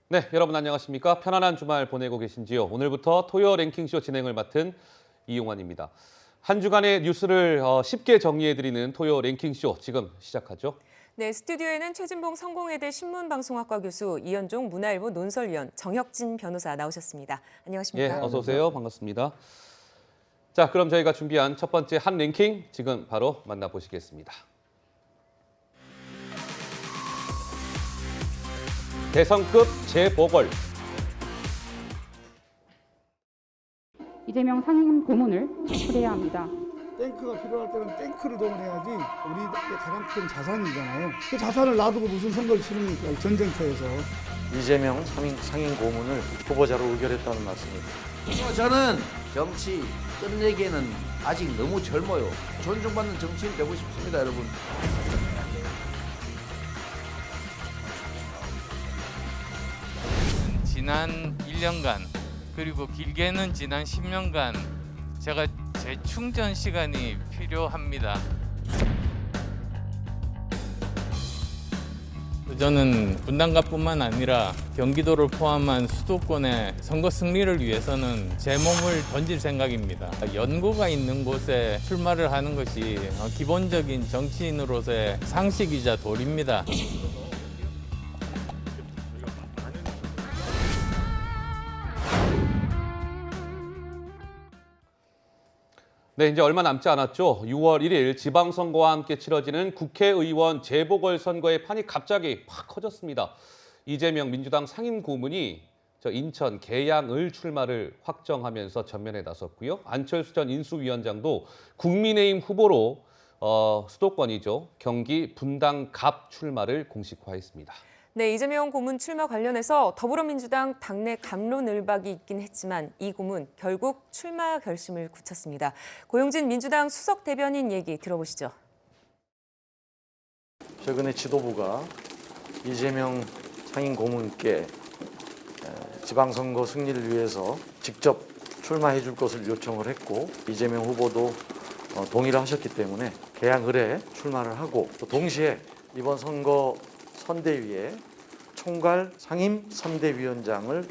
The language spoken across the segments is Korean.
네, 여러분 안녕하십니까? 편안한 주말 보내고 계신지요? 오늘부터 토요 랭킹쇼 진행을 맡은 이용환입니다. 한 주간의 뉴스를 쉽게 정리해드리는 토요 랭킹쇼 지금 시작하죠. 네, 스튜디오에는 최진봉 성공회대 신문방송학과 교수, 이현종 문화일보 논설위원, 정혁진 변호사 나오셨습니다. 안녕하십니까? 예, 어서 오세요. 반갑습니다. 자, 그럼 저희가 준비한 첫 번째 한 랭킹 지금 바로 만나보시겠습니다. 대선급 재보궐. 이재명 상임 고문을 철회해야 합니다. 탱크가 필요할 때는 탱크를 동원해야지 우리의 가장 큰 자산이잖아요. 그 자산을 놔두고 무슨 선거를 치릅니까? 이 전쟁터에서. 이재명 상임 고문을 후보자로 의결했다는 말씀입니다. 저는 정치 끝내기에는 아직 너무 젊어요. 존중받는 정치인 되고 싶습니다, 여러분. 지난 1년간 그리고 길게는 지난 10년간 제가 재충전 시간이 필요합니다. 저는 분당갑뿐만 아니라 경기도를 포함한 수도권의 선거 승리를 위해서는 제 몸을 던질 생각입니다. 연고가 있는 곳에 출마를 하는 것이 기본적인 정치인으로서의 상식이자 도리입니다. 네, 이제 얼마 남지 않았죠. 6월 1일 지방선거와 함께 치러지는 국회의원 재보궐선거의 판이 갑자기 팍 커졌습니다. 이재명 민주당 상임고문이 인천 계양을 출마를 확정하면서 전면에 나섰고요. 안철수 전 인수위원장도 국민의힘 후보로 수도권이죠. 경기 분당갑 출마를 공식화했습니다. 네, 이재명 고문 출마 관련해서 더불어민주당 당내 갑론을박이 있긴 했지만 이 고문 결국 출마 결심을 굳혔습니다. 고용진 민주당 수석 대변인 얘기 들어보시죠. 최근에 지도부가 이재명 상임 고문께 지방선거 승리를 위해서 직접 출마해 줄 것을 요청을 했고 이재명 후보도 동의를 하셨기 때문에 계양을에 출마를 하고 또 동시에 이번 선거 선대위에 총괄 상임 선대위원장을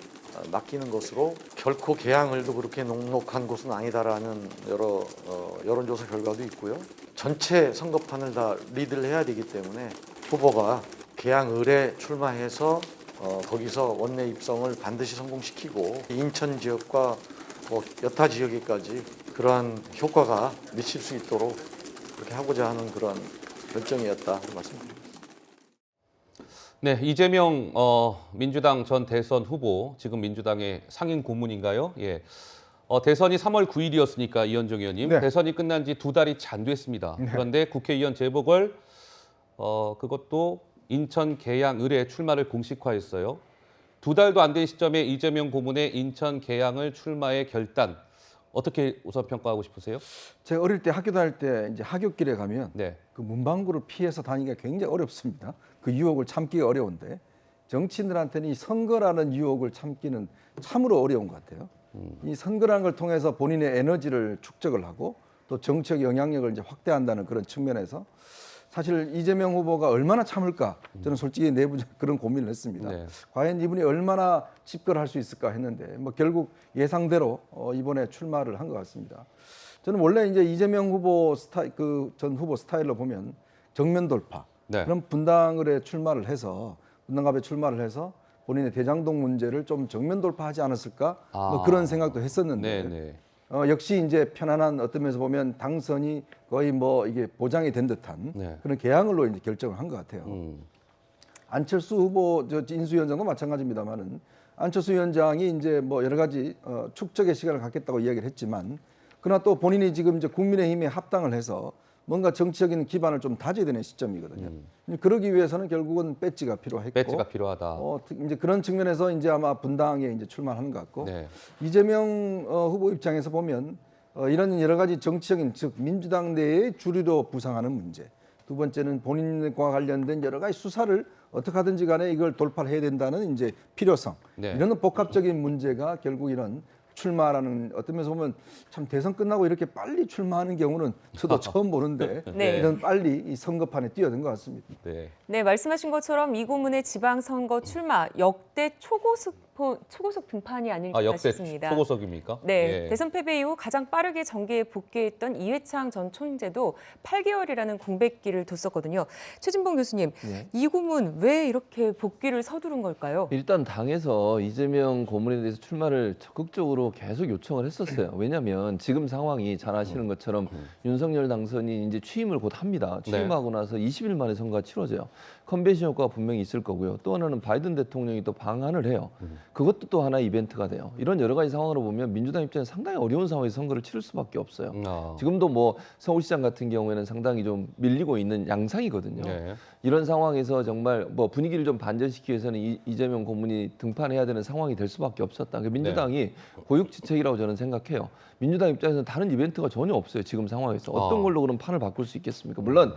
맡기는 것으로 결코 계양을도 그렇게 녹록한 곳은 아니다라는 여러 여론조사 결과도 있고요. 전체 선거판을 다 리드를 해야 되기 때문에 후보가 계양을에 출마해서 거기서 원내 입성을 반드시 성공시키고 인천 지역과 여타 지역에까지 그러한 효과가 미칠 수 있도록 그렇게 하고자 하는 그런 결정이었다 말씀드립니다. 네, 이재명 민주당 전 대선 후보, 지금 민주당의 상임 고문인가요? 예. 대선이 3월 9일이었으니까 이현종 의원님, 네. 대선이 끝난 지 2달이 채 안 됐습니다. 네. 그런데 국회의원 재보궐 그것도 인천 계양을에 출마를 공식화했어요. 2달도 안 된 시점에 이재명 고문의 인천 계양을 출마의 결단, 어떻게 우선 평가하고 싶으세요? 제가 어릴 때 학교 다닐 때 이제 하굣길에 가면 네. 그 문방구를 피해서 다니기가 굉장히 어렵습니다. 그 유혹을 참기가 어려운데 정치인들한테는 이 선거라는 유혹을 참기는 참으로 어려운 것 같아요. 이 선거라는 걸 통해서 본인의 에너지를 축적을 하고 또 정치적 영향력을 이제 확대한다는 그런 측면에서 사실 이재명 후보가 얼마나 참을까 저는 솔직히 내부적 그런 고민을 했습니다. 네. 과연 이분이 얼마나 집권할 수 있을까 했는데 뭐 결국 예상대로 이번에 출마를 한 것 같습니다. 저는 원래 이제 이재명 후보 전 후보 스타일로 보면 정면 돌파 네. 그런 분당을에 출마를 해서 분당갑에 출마를 해서 본인의 대장동 문제를 좀 정면 돌파하지 않았을까 뭐 그런 생각도 했었는데 네. 역시 이제 편안한 어떤 면에서 보면 당선이 거의 뭐 이게 보장이 된 듯한 네. 그런 계양을로 이제 결정을 한 것 같아요. 안철수 후보 인수위원장도 마찬가지입니다만은 안철수 위원장이 이제 뭐 여러 가지 축적의 시간을 갖겠다고 이야기를 했지만 그러나 또 본인이 지금 이제 국민의힘에 합당을 해서 뭔가 정치적인 기반을 좀 다져야 되는 시점이거든요. 그러기 위해서는 결국은 배지가 필요했고, 배지가 필요하다. 이제 그런 측면에서 이제 아마 분당에 이제 출마하는 것 같고, 네. 이재명 후보 입장에서 보면 이런 여러 가지 정치적인 즉 민주당 내의 주류도 부상하는 문제, 두 번째는 본인과 관련된 여러 가지 수사를 어떻게 하든지 간에 이걸 돌파를 해야 된다는 이제 필요성, 네. 이런 복합적인 문제가 결국 이런 출마라는 어떤 면에서 보면 참 대선 끝나고 이렇게 빨리 출마하는 경우는 저도 처음 보는데 네. 이런 빨리 이 선거판에 뛰어든 것 같습니다. 네. 네, 말씀하신 것처럼 이 고문의 지방선거 출마 역대 초고속 등판이 아닐까 역대 싶습니다. 초고속입니까? 네, 예. 대선 패배 이후 가장 빠르게 정계에 복귀했던 이회창 전 총재도 8개월이라는 공백기를 뒀었거든요. 최진봉 교수님, 네. 이 고문 왜 이렇게 복귀를 서두른 걸까요? 일단 당에서 이재명 고문에 대해서 출마를 적극적으로 계속 요청을 했었어요. 왜냐하면 지금 상황이 잘 아시는 것처럼 윤석열 당선이 이제 취임을 곧 합니다. 취임하고 나서 20일 만에 선거가 치러져요. 컨벤션 효과가 분명히 있을 거고요. 또 하나는 바이든 대통령이 또 방한을 해요. 그것도 또 하나의 이벤트가 돼요. 이런 여러 가지 상황으로 보면 민주당 입장에서 상당히 어려운 상황에서 선거를 치를 수밖에 없어요. 지금도 뭐 서울시장 같은 경우에는 상당히 좀 밀리고 있는 양상이거든요. 네. 이런 상황에서 정말 뭐 분위기를 좀 반전시키기 위해서는 이재명 고문이 등판해야 되는 상황이 될 수밖에 없었다. 민주당이 고육지책이라고 저는 생각해요. 민주당 입장에서는 다른 이벤트가 전혀 없어요. 지금 상황에서 어떤 걸로 그럼 판을 바꿀 수 있겠습니까? 물론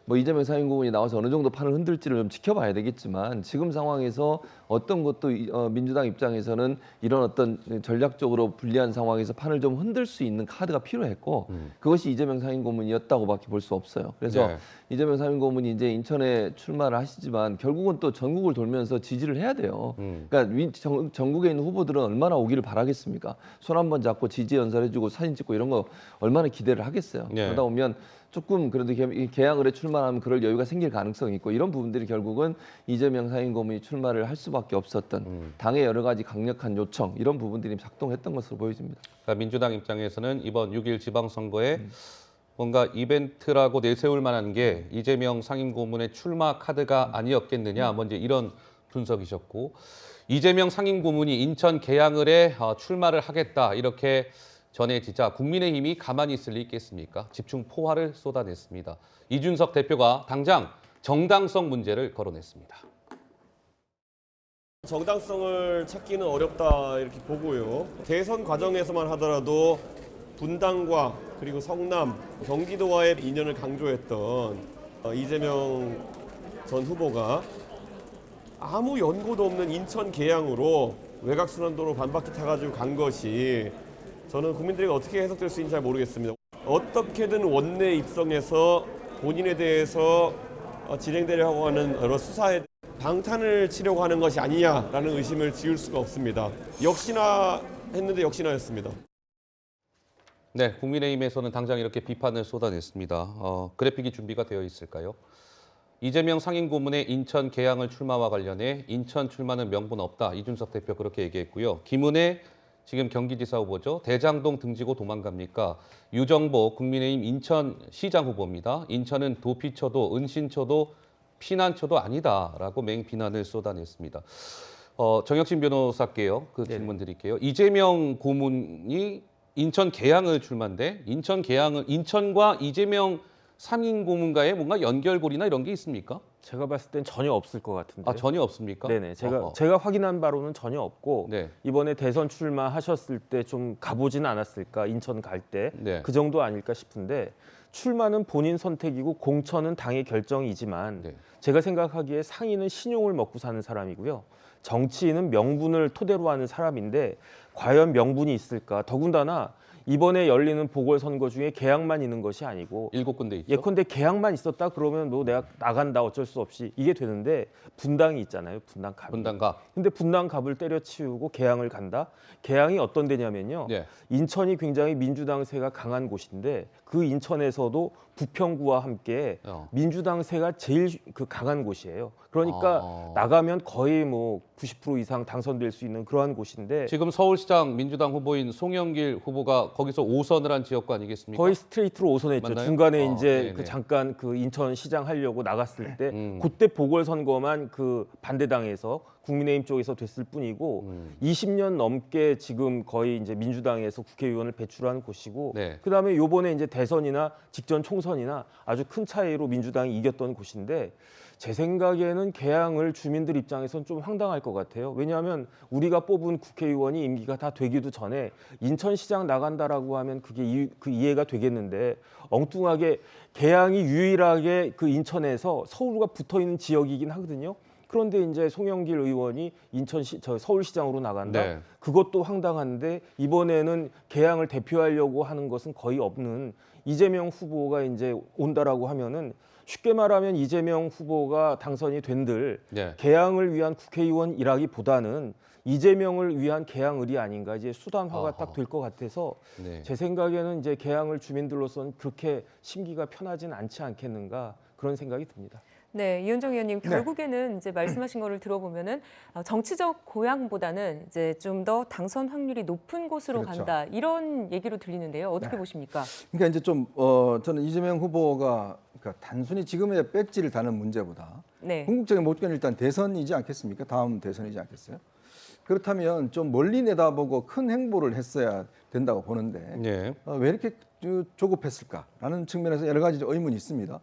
뭐 이재명 상임고문이 나와서 어느 정도 판을 흔들지를 좀 지켜봐야 되겠지만 지금 상황에서 어떤 것도 민주당 입장에서는 이런 어떤 전략적으로 불리한 상황에서 판을 좀 흔들 수 있는 카드가 필요했고 그것이 이재명 상임고문이었다고밖에 볼 수 없어요. 그래서 네. 이재명 상임고문이 이제 인천에 출마를 하시지만 결국은 또 전국을 돌면서 지지를 해야 돼요. 그러니까 전국에 있는 후보들은 얼마나 오기를 바라겠습니까? 손 한번 잡고 지지 연설해주고 사진 찍고 이런 거 얼마나 기대를 하겠어요. 네. 그러다 보면 조금 그래도 개항을 해 출마하면 그럴 여유가 생길 가능성이 있고 이런 부분들이 결국은 이재명 상임고문이 출마를 할 수밖에 없었던 당의 여러 가지 강력한 요청 이런 부분들이 작동했던 것으로 보여집니다. 그러니까 민주당 입장에서는 이번 6일 지방선거에 뭔가 이벤트라고 내세울 만한 게 이재명 상임고문의 출마 카드가 아니었겠느냐 먼저 이런 분석이셨고 이재명 상임고문이 인천 계양을 해 출마를 하겠다 이렇게 전해지자 국민의힘이 가만히 있을 리 있겠습니까? 집중 포화를 쏟아냈습니다. 이준석 대표가 당장 정당성 문제를 거론했습니다. 정당성을 찾기는 어렵다 이렇게 보고요. 대선 과정에서만 하더라도 분당과 그리고 성남, 경기도와의 인연을 강조했던 이재명 전 후보가 아무 연고도 없는 인천 계양으로 외곽순환도로 반바퀴 타가지고 간 것이 저는 국민들에게 어떻게 해석될 수 있는지 잘 모르겠습니다. 어떻게든 원내 입성해서 본인에 대해서 진행되려고 하는 여러 수사에 방탄을 치려고 하는 것이 아니냐라는 의심을 지울 수가 없습니다. 역시나 했는데 역시나였습니다. 네, 국민의힘에서는 당장 이렇게 비판을 쏟아냈습니다. 그래픽이 준비가 되어 있을까요? 이재명 상임고문의 인천 계양을 출마와 관련해 인천 출마는 명분 없다. 이준석 대표 그렇게 얘기했고요. 김은혜 지금 경기지사 후보죠. 대장동 등지고 도망갑니까? 유정보 국민의힘 인천시장 후보입니다. 인천은 도피처도 은신처도 피난처도 아니다라고 맹비난을 쏟아냈습니다. 정혁신 변호사께요. 그 질문 드릴게요. 이재명 고문이 인천 계양을 출마인데 인천과 이재명 상임고문과의 뭔가 연결고리나 이런 게 있습니까? 제가 봤을 땐 전혀 없을 것 같은데. 전혀 없습니까? 네네. 제가 확인한 바로는 전혀 없고 네. 이번에 대선 출마하셨을 때 좀 가보진 않았을까 인천 갈 때 그 네. 정도 아닐까 싶은데 출마는 본인 선택이고 공천은 당의 결정이지만 네. 제가 생각하기에 상인은 신용을 먹고 사는 사람이고요. 정치인은 명분을 토대로 하는 사람인데 과연 명분이 있을까? 더군다나 이번에 열리는 보궐선거 중에 계양만 있는 것이 아니고 7군데 있죠. 예컨대 계양만 있었다 그러면 뭐 내가 나간다 어쩔 수 없이 이게 되는데 분당이 있잖아요. 분당갑. 분당갑. 근데 분당갑을 때려치우고 계양을 간다? 계양이 어떤 데냐면요. 네. 인천이 굉장히 민주당세가 강한 곳인데 그 인천에서도 부평구와 함께 민주당세가 제일 강한 곳이에요. 그러니까 나가면 거의 뭐 90% 이상 당선될 수 있는 그러한 곳인데 지금 서울시장 민주당 후보인 송영길 후보가 거기서 5선을 한 지역구 아니겠습니까? 거의 스트레이트로 5선했죠. 맞나요? 중간에 이제 네네. 잠깐 그 인천시장 하려고 나갔을 때 그때 보궐선거만 그 반대당에서 국민의힘 쪽에서 됐을 뿐이고 20년 넘게 지금 거의 이제 민주당에서 국회의원을 배출한 곳이고 네. 그다음에 요번에 이제 대선이나 직전 총선이나 아주 큰 차이로 민주당이 이겼던 곳인데 제 생각에는 계양을 주민들 입장에서는 좀 황당할 것 같아요. 왜냐하면 우리가 뽑은 국회의원이 임기가 다 되기도 전에 인천시장 나간다라고 하면 그게 이해가 되겠는데 엉뚱하게 계양이 유일하게 그 인천에서 서울과 붙어 있는 지역이긴 하거든요. 그런데 이제 송영길 의원이 서울시장으로 나간다. 네. 그것도 황당한데 이번에는 계양을 대표하려고 하는 것은 거의 없는 이재명 후보가 이제 온다라고 하면은 쉽게 말하면 이재명 후보가 당선이 된들 네. 개항을 위한 국회의원이라기보다는 이재명을 위한 개항을이 아닌가 이제 수단화가 딱 될 것 같아서 네. 제 생각에는 이제 개항을 주민들로서는 그렇게 심기가 편하진 않지 않겠는가 그런 생각이 듭니다. 네, 이현정 의원님 네. 결국에는 이제 말씀하신 거를 들어보면은 정치적 고향보다는 이제 좀 더 당선 확률이 높은 곳으로 그렇죠. 간다 이런 얘기로 들리는데요. 어떻게 네. 보십니까? 그러니까 이제 좀 저는 이재명 후보가 그러니까 단순히 지금의 배지를 다는 문제보다 네. 궁극적인 목표는 일단 대선이지 않겠습니까? 다음 대선이지 않겠어요? 그렇다면 좀 멀리 내다보고 큰 행보를 했어야 된다고 보는데 네. 왜 이렇게 조급했을까라는 측면에서 여러 가지 의문이 있습니다.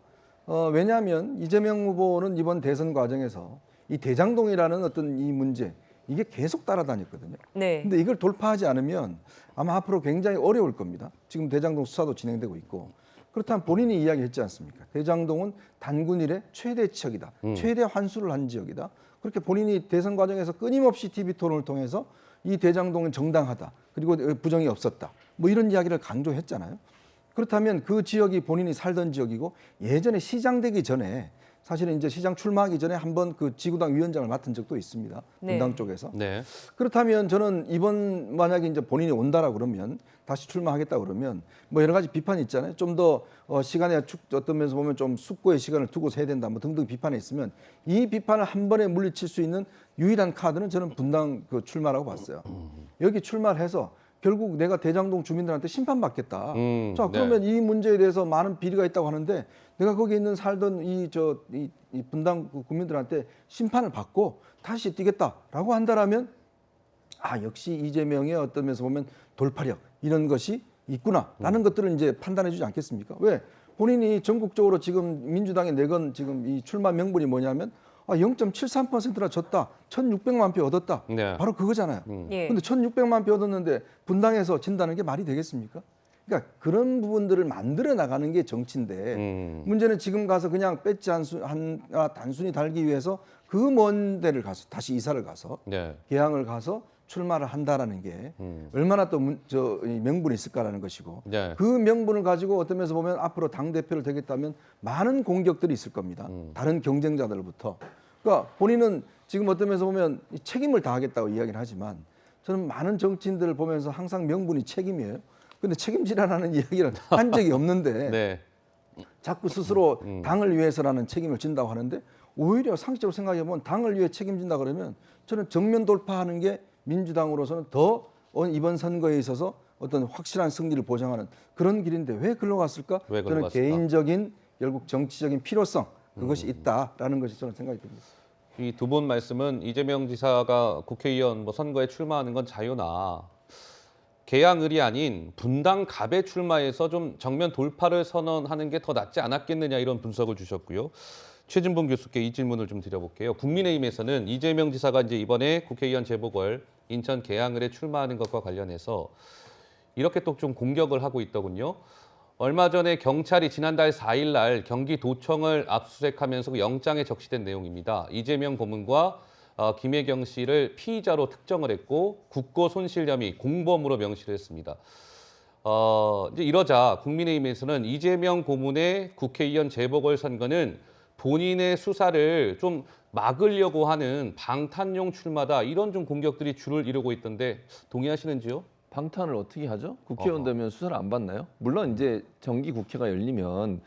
왜냐하면 이재명 후보는 이번 대선 과정에서 이 대장동이라는 어떤 이 문제 이게 계속 따라다녔거든요. 네. 근데 이걸 돌파하지 않으면 아마 앞으로 굉장히 어려울 겁니다. 지금 대장동 수사도 진행되고 있고 그렇다면 본인이 이야기했지 않습니까? 대장동은 단군 일의 최대 지역이다. 최대 환수를 한 지역이다. 그렇게 본인이 대선 과정에서 끊임없이 TV 토론을 통해서 이 대장동은 정당하다. 그리고 부정이 없었다. 뭐 이런 이야기를 강조했잖아요. 그렇다면 그 지역이 본인이 살던 지역이고 예전에 시장 되기 전에 사실은 이제 시장 출마하기 전에 한번 그 지구당 위원장을 맡은 적도 있습니다. 네. 분당 쪽에서. 네. 그렇다면 저는 이번 만약에 이제 본인이 온다라 그러면 다시 출마하겠다 그러면 뭐 여러 가지 비판이 있잖아요. 좀 더 시간에 어떤 면에서 보면 좀 숙고의 시간을 두고서 해야 된다. 뭐 등등 비판이 있으면 이 비판을 한 번에 물리칠 수 있는 유일한 카드는 저는 분당 그 출마라고 봤어요. 여기 출마를 해서 결국 내가 대장동 주민들한테 심판받겠다. 자, 그러면 이 문제에 대해서 많은 비리가 있다고 하는데 내가 거기 있는 살던 이 분당 국민들한테 심판을 받고 다시 뛰겠다라고 한다라면 아, 역시 이재명의 어떤 면에서 보면 돌파력 이런 것이 있구나라는 것들을 이제 판단해 주지 않겠습니까? 왜? 본인이 전국적으로 지금 민주당에 내건 지금 이 출마 명분이 뭐냐면 0.73%나 졌다. 1,600만 표 얻었다. 네. 바로 그거잖아요. 예. 근데 1,600만 표 얻었는데 분당에서 진다는 게 말이 되겠습니까? 그러니까 그런 부분들을 만들어 나가는 게 정치인데 문제는 지금 가서 그냥 배지 단순히 달기 위해서 그 먼 데를 가서 다시 이사를 가서 네. 개항을 가서 출마를 한다라는 게 얼마나 또 명분이 있을까라는 것이고 네. 그 명분을 가지고 어떤 면에서 보면 앞으로 당대표를 되겠다면 많은 공격들이 있을 겁니다. 다른 경쟁자들부터. 그러니까 본인은 지금 어떤 면에서 보면 책임을 다하겠다고 이야기를 하지만 저는 많은 정치인들을 보면서 항상 명분이 책임이에요. 근데 책임지라는 이야기를 한 적이 없는데 네. 자꾸 스스로 당을 위해서라는 책임을 진다고 하는데 오히려 상식적으로 생각해 보면 당을 위해 책임진다 그러면 저는 정면 돌파하는 게 민주당으로서는 더 이번 선거에 있어서 어떤 확실한 승리를 보장하는 그런 길인데 왜 글로 갔을까? 왜 글로 저는 갔을까? 개인적인 결국 정치적인 필요성 그것이 있다라는 것이 저는 생각이 듭니다. 이 두 분 말씀은 이재명 지사가 국회의원 뭐 선거에 출마하는 건 자유나 개항을이 아닌 분당 갑에 출마해서 좀 정면 돌파를 선언하는 게 더 낫지 않았겠느냐 이런 분석을 주셨고요. 최진봉 교수께 이 질문을 좀 드려볼게요. 국민의힘에서는 이재명 지사가 이제 이번에 국회의원 재보궐 인천 계양을에 출마하는 것과 관련해서 이렇게 또 좀 공격을 하고 있더군요. 얼마 전에 경찰이 지난달 4일 날 경기도청을 압수수색하면서 그 영장에 적시된 내용입니다. 이재명 고문과 김혜경 씨를 피의자로 특정을 했고 국고 손실 혐의 공범으로 명시를 했습니다. 이제 이러자 국민의힘에서는 이재명 고문의 국회의원 재보궐선거는 본인의 수사를 좀 막으려고 하는 방탄용 출마다 이런 좀 공격들이 줄을 이루고 있던데 동의하시는지요? 방탄을 어떻게 하죠? 국회의원 되면 수사를 안 받나요? 물론 이제 정기 국회가 열리면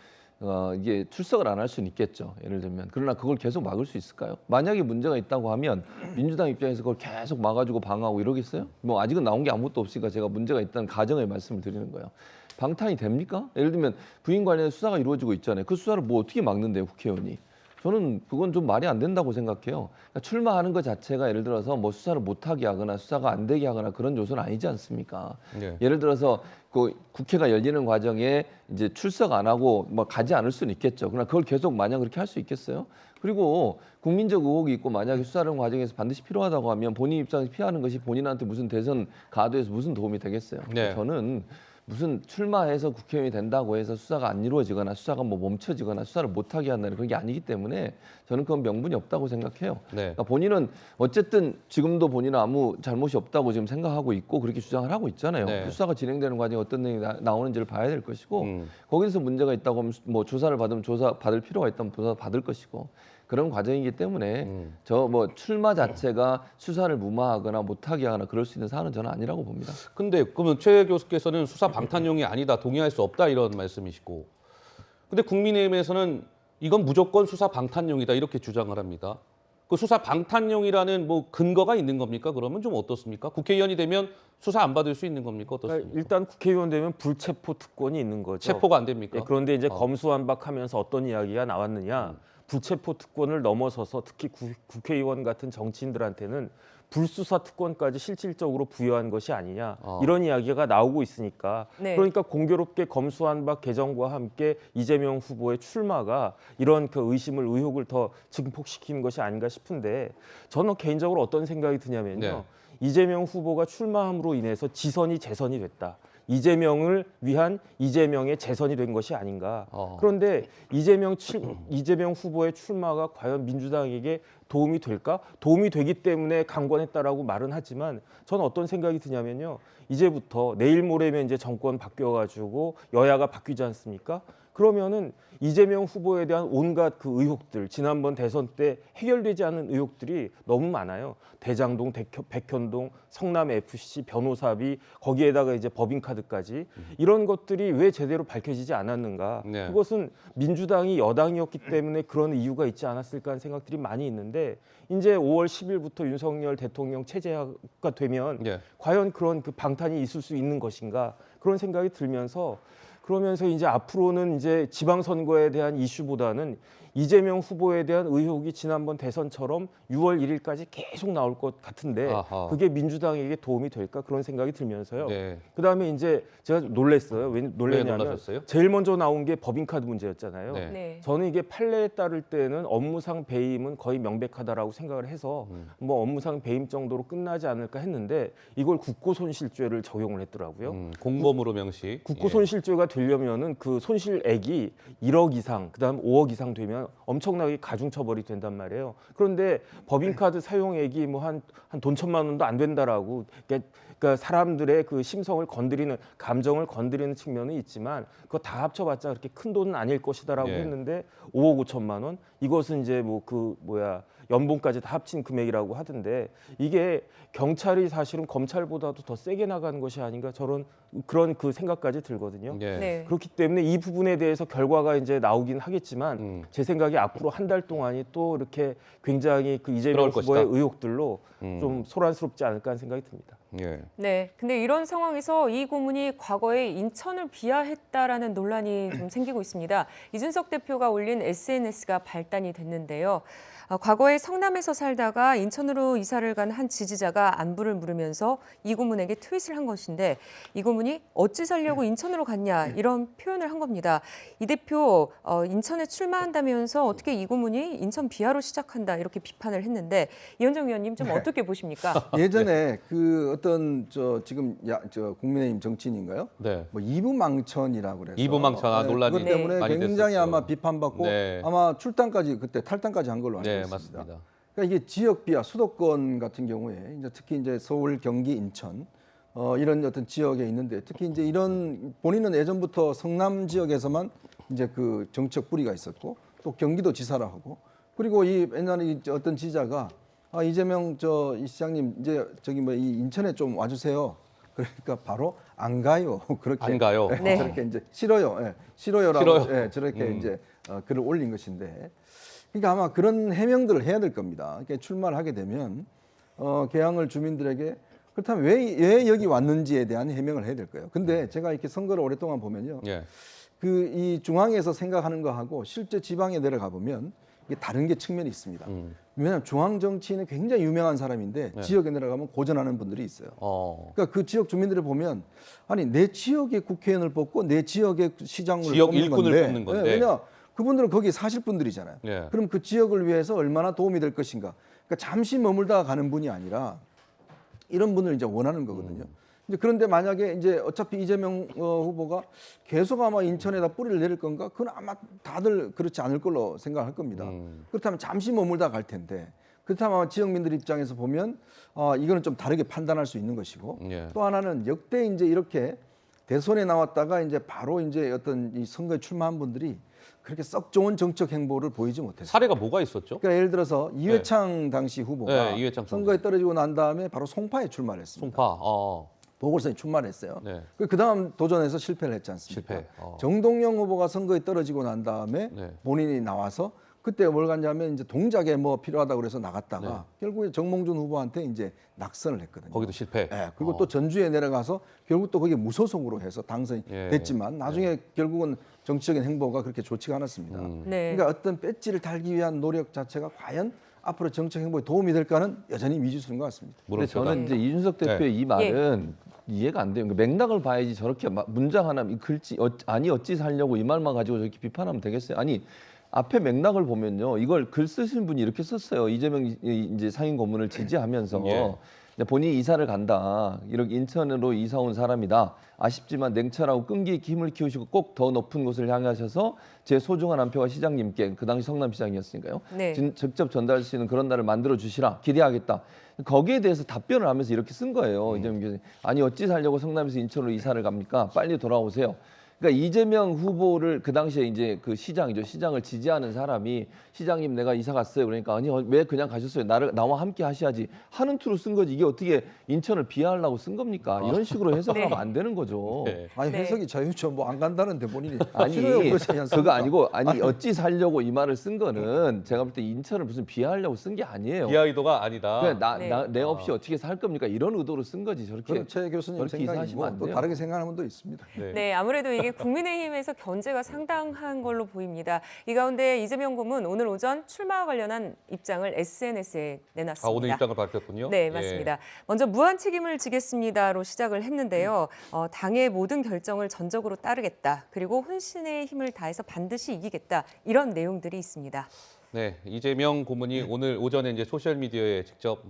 이게 출석을 안 할 수는 있겠죠. 예를 들면. 그러나 그걸 계속 막을 수 있을까요? 만약에 문제가 있다고 하면 민주당 입장에서 그걸 계속 막아주고 방어하고 이러겠어요? 뭐 아직은 나온 게 아무것도 없으니까 제가 문제가 있다는 가정의 말씀을 드리는 거예요. 방탄이 됩니까? 예를 들면 부인 관련해 수사가 이루어지고 있잖아요. 그 수사를 뭐 어떻게 막는데요, 국회의원이? 저는 그건 좀 말이 안 된다고 생각해요. 그러니까 출마하는 것 자체가 예를 들어서 뭐 수사를 못하게 하거나 수사가 안 되게 하거나 그런 요소는 아니지 않습니까? 네. 예를 들어서 그 국회가 열리는 과정에 이제 출석 안 하고 뭐 가지 않을 수는 있겠죠. 그러나 그걸 계속 마냥 그렇게 할 수 있겠어요? 그리고 국민적 의혹이 있고 만약에 수사하는 과정에서 반드시 필요하다고 하면 본인 입장에서 피하는 것이 본인한테 무슨 대선 가도에서 무슨 도움이 되겠어요? 네. 저는 무슨 출마해서 국회의원이 된다고 해서 수사가 안 이루어지거나 수사가 뭐 멈춰지거나 수사를 못하게 한다는 그런 게 아니기 때문에 저는 그건 명분이 없다고 생각해요. 네. 그러니까 본인은 어쨌든 지금도 본인은 아무 잘못이 없다고 지금 생각하고 있고 그렇게 주장을 하고 있잖아요. 네. 그 수사가 진행되는 과정에 어떤 내용이 나오는지를 봐야 될 것이고 거기서 문제가 있다고 하면 뭐 조사를 받으면 조사 받을 필요가 있다면 조사 받을 것이고 그런 과정이기 때문에 저 뭐 출마 자체가 수사를 무마하거나 못하게 하거나 그럴 수 있는 사안은 저는 아니라고 봅니다. 근데 그러면 최 교수께서는 수사 방탄용이 아니다, 동의할 수 없다 이런 말씀이시고, 근데 국민의힘에서는 이건 무조건 수사 방탄용이다 이렇게 주장을 합니다. 그 수사 방탄용이라는 뭐 근거가 있는 겁니까? 그러면 좀 어떻습니까? 국회의원이 되면 수사 안 받을 수 있는 겁니까? 어떻습니까? 일단 국회의원 되면 불체포 특권이 있는 거죠. 체포가 안 됩니까? 네, 그런데 이제 검수완박하면서 어떤 이야기가 나왔느냐? 불체포 특권을 넘어서서 특히 국회의원 같은 정치인들한테는 불수사 특권까지 실질적으로 부여한 것이 아니냐 이런 이야기가 나오고 있으니까 네. 그러니까 공교롭게 검수완박 개정과 함께 이재명 후보의 출마가 이런 그 의심을 의혹을 더 증폭시키는 것이 아닌가 싶은데 저는 개인적으로 어떤 생각이 드냐면요. 네. 이재명 후보가 출마함으로 인해서 지선이 재선이 됐다. 이재명을 위한 이재명의 재선이 된 것이 아닌가. 그런데 이재명 후보의 출마가 과연 민주당에게 도움이 될까? 도움이 되기 때문에 강권했다라고 말은 하지만 저는 어떤 생각이 드냐면요. 이제부터 내일 모레면 이제 정권 바뀌어가지고 여야가 바뀌지 않습니까? 그러면은 이재명 후보에 대한 온갖 그 의혹들, 지난번 대선 때 해결되지 않은 의혹들이 너무 많아요. 대장동, 백현동, 성남 FC, 변호사비, 거기에다가 이제 법인카드까지 이런 것들이 왜 제대로 밝혀지지 않았는가? 네. 그것은 민주당이 여당이었기 때문에 그런 이유가 있지 않았을까 하는 생각들이 많이 있는데 이제 5월 10일부터 윤석열 대통령 체제가 되면 네. 과연 그런 그 방탄이 있을 수 있는 것인가? 그런 생각이 들면서 그러면서 이제 앞으로는 이제 지방선거에 대한 이슈보다는 이재명 후보에 대한 의혹이 지난번 대선처럼 6월 1일까지 계속 나올 것 같은데 아하. 그게 민주당에게 도움이 될까 그런 생각이 들면서요. 네. 그다음에 이제 제가 놀랐어요. 왜 왜 놀랐냐면 놀라셨어요? 제일 먼저 나온 게 법인카드 문제였잖아요. 네. 네. 저는 이게 판례에 따를 때는 업무상 배임은 거의 명백하다라고 생각을 해서 뭐 업무상 배임 정도로 끝나지 않을까 했는데 이걸 국고손실죄를 적용을 했더라고요. 공범으로 명시. 국고손실죄가 되려면은 그 손실액이 1억 이상, 그다음 5억 이상 되면 엄청나게 가중처벌이 된단 말이에요. 그런데 법인카드 사용액이 뭐 한 돈 1,000만 원도 안 된다라고 그러니까 사람들의 그 심성을 건드리는 감정을 건드리는 측면은 있지만 그거 다 합쳐봤자 그렇게 큰 돈은 아닐 것이다라고 예. 했는데 5억 5천만 원 이것은 이제 뭐 그 연봉까지 다 합친 금액이라고 하던데 이게 경찰이 사실은 검찰보다도 더 세게 나가는 것이 아닌가 그런 그 생각까지 들거든요. 예. 네. 그렇기 때문에 이 부분에 대해서 결과가 이제 나오긴 하겠지만 제 생각에 앞으로 한 달 동안이 또 이렇게 굉장히 그 이재명 그럴 후보의 것이다. 의혹들로 좀 소란스럽지 않을까 하는 생각이 듭니다. 예. 네. 근데 이런 상황에서 이 고문이 과거에 인천을 비하했다라는 논란이 좀 생기고 있습니다. 이준석 대표가 올린 SNS가 발단이 됐는데요. 과거에 성남에서 살다가 인천으로 이사를 간 한 지지자가 안부를 물으면서 이 고문에게 트윗을 한 것인데 이 고문이 어찌 살려고 인천으로 갔냐 이런 표현을 한 겁니다. 이 대표 인천에 출마한다면서 어떻게 이 고문이 인천 비하로 시작한다 이렇게 비판을 했는데 이현정 의원님 좀 어떻게 보십니까? 예전에 그 어떤 지금 국민의힘 정치인인가요? 네. 뭐 이부망천이라고 그래서 이부망천 논란이 그것 때문에 많이 굉장히 됐었죠. 아마 비판받고 네. 아마 출당까지 그때 탈당까지 한 걸로 알고 네, 있습니다. 맞습니다. 그러니까 이게 지역 비하 수도권 같은 경우에 이제 특히 이제 서울, 경기, 인천 이런 어떤 지역에 있는데 특히 이제 이런 본인은 예전부터 성남 지역에서만 이제 그 정책 뿌리가 있었고 또 경기도 지사라 하고 그리고 이 옛날에 어떤 지자가 이재명 이 시장님 이제 저기 뭐 이 인천에 좀 와주세요. 그러니까 바로 안 가요. 그렇게 안 가요. 네. 저렇게 이제 싫어요. 싫어요라고 싫어요. 저렇게 이제 글을 올린 것인데. 그러니까 아마 그런 해명들을 해야 될 겁니다. 그러니까 출마를 하게 되면 개항을 주민들에게 그렇다면 왜 여기 왔는지에 대한 해명을 해야 될 거예요. 근데 제가 이렇게 선거를 오랫동안 보면요, 예. 그 이 중앙에서 생각하는 거하고 실제 지방에 내려가 보면 이게 다른 게 측면이 있습니다. 왜냐하면 중앙 정치인은 굉장히 유명한 사람인데 네. 지역에 내려가면 고전하는 분들이 있어요. 그러니까 그 지역 주민들을 보면 아니 내 지역의 국회의원을 뽑고 내 지역의 시장을 지역 뽑는 일꾼을 뽑는 건데. 네, 왜냐 그분들은 거기 사실 분들이잖아요. 예. 그럼 그 지역을 위해서 얼마나 도움이 될 것인가. 그러니까 잠시 머물다가 가는 분이 아니라 이런 분을 이제 원하는 거거든요. 이제 그런데 만약에 이제 어차피 이재명 후보가 계속 아마 인천에다 뿌리를 내릴 건가? 그건 아마 다들 그렇지 않을 걸로 생각할 겁니다. 그렇다면 잠시 머물다 갈 텐데 그렇다면 아마 지역민들 입장에서 보면 이거는 좀 다르게 판단할 수 있는 것이고 예. 또 하나는 역대 이제 이렇게 대선에 나왔다가 이제 바로 이제 어떤 이 선거에 출마한 분들이 그렇게 썩 좋은 정책 행보를 보이지 못했어요. 사례가 뭐가 있었죠? 그러니까 예를 들어서 이회창 당시 후보가 네, 이회창 선거에 떨어지고 난 다음에 바로 송파에 출마를 했습니다. 송파. 보궐선에 출마를 했어요. 네. 그 다음 도전해서 실패를 했지 않습니까? 실패. 정동영 후보가 선거에 떨어지고 난 다음에 네. 본인이 나와서 그때 뭘 갔냐면 이제 동작에 뭐 필요하다고 그래서 나갔다가 네. 결국에 정몽준 후보한테 이제 낙선을 했거든요. 거기도 실패. 네, 그리고 또 전주에 내려가서 결국 또 거기 무소속으로 해서 당선이 예. 됐지만 나중에 결국은 정치적인 행보가 그렇게 좋지가 않았습니다. 네. 그러니까 어떤 배지를 달기 위한 노력 자체가 과연 앞으로 정책 행보에 도움이 될까는 여전히 미지수인 것 같습니다. 근데 저는 이제 이준석 대표의 네. 이 말은 이해가 안 돼요. 그러니까 맥락을 봐야지 저렇게 문장 하나 이 글씨 아니 어찌 살려고 이 말만 가지고 저렇게 비판하면 되겠어요. 아니 앞에 맥락을 보면요. 이걸 글 쓰신 분이 이렇게 썼어요. 이재명 이제 상임 고문을 지지하면서 예. 본인이 이사를 간다. 이렇게 인천으로 이사 온 사람이다. 아쉽지만 냉철하고 끈기 있게 힘을 키우시고 꼭 더 높은 곳을 향하셔서 제 소중한 한 표가 시장님께 그 당시 성남시장이었으니까요. 네. 직접 전달할 수 있는 그런 날을 만들어 주시라. 기대하겠다. 거기에 대해서 답변을 하면서 이렇게 쓴 거예요. 이재명 교수님. 아니 어찌 살려고 성남에서 인천으로 이사를 갑니까? 빨리 돌아오세요. 그러니까 이재명 후보를 그 당시에 이제 그 시장이죠. 시장을 지지하는 사람이 시장님 내가 이사 갔어요. 그러니까 아니 왜 그냥 가셨어요? 나와 함께 하셔야지 하는 투로 쓴 거지. 이게 어떻게 인천을 비하하려고 쓴 겁니까? 이런 식으로 해석하면 안 되는 거죠. 네. 아니 네. 해석이 자유죠. 뭐 안 간다는데 본인이 아니 싫어요, 그러지 않습니까? 그거 아니고 아니 어찌 살려고 이 말을 쓴 거는 제가 볼 때 인천을 무슨 비하하려고 쓴 게 아니에요. 비하 의도가 아니다. 그냥 내 없이 어떻게 살 겁니까? 이런 의도로 쓴 거지. 저렇게 그런 최 교수님 저렇게 이사하시면 생각이고 안 또 돼요. 다르게 생각하는 분도 있습니다. 네, 아무래도 이게 국민의힘에서 견제가 상당한 걸로 보입니다. 이 가운데 이재명 고문 오늘 오전 출마와 관련한 입장을 SNS에 내놨습니다. 오늘 입장을 밝혔군요. 네, 예. 맞습니다. 먼저 무한 책임을 지겠습니다로 시작을 했는데요. 당의 모든 결정을 전적으로 따르겠다. 그리고 혼신의 힘을 다해서 반드시 이기겠다. 이런 내용들이 있습니다. 네, 이재명 고문이 오늘 오전에 이제 소셜 미디어에 직접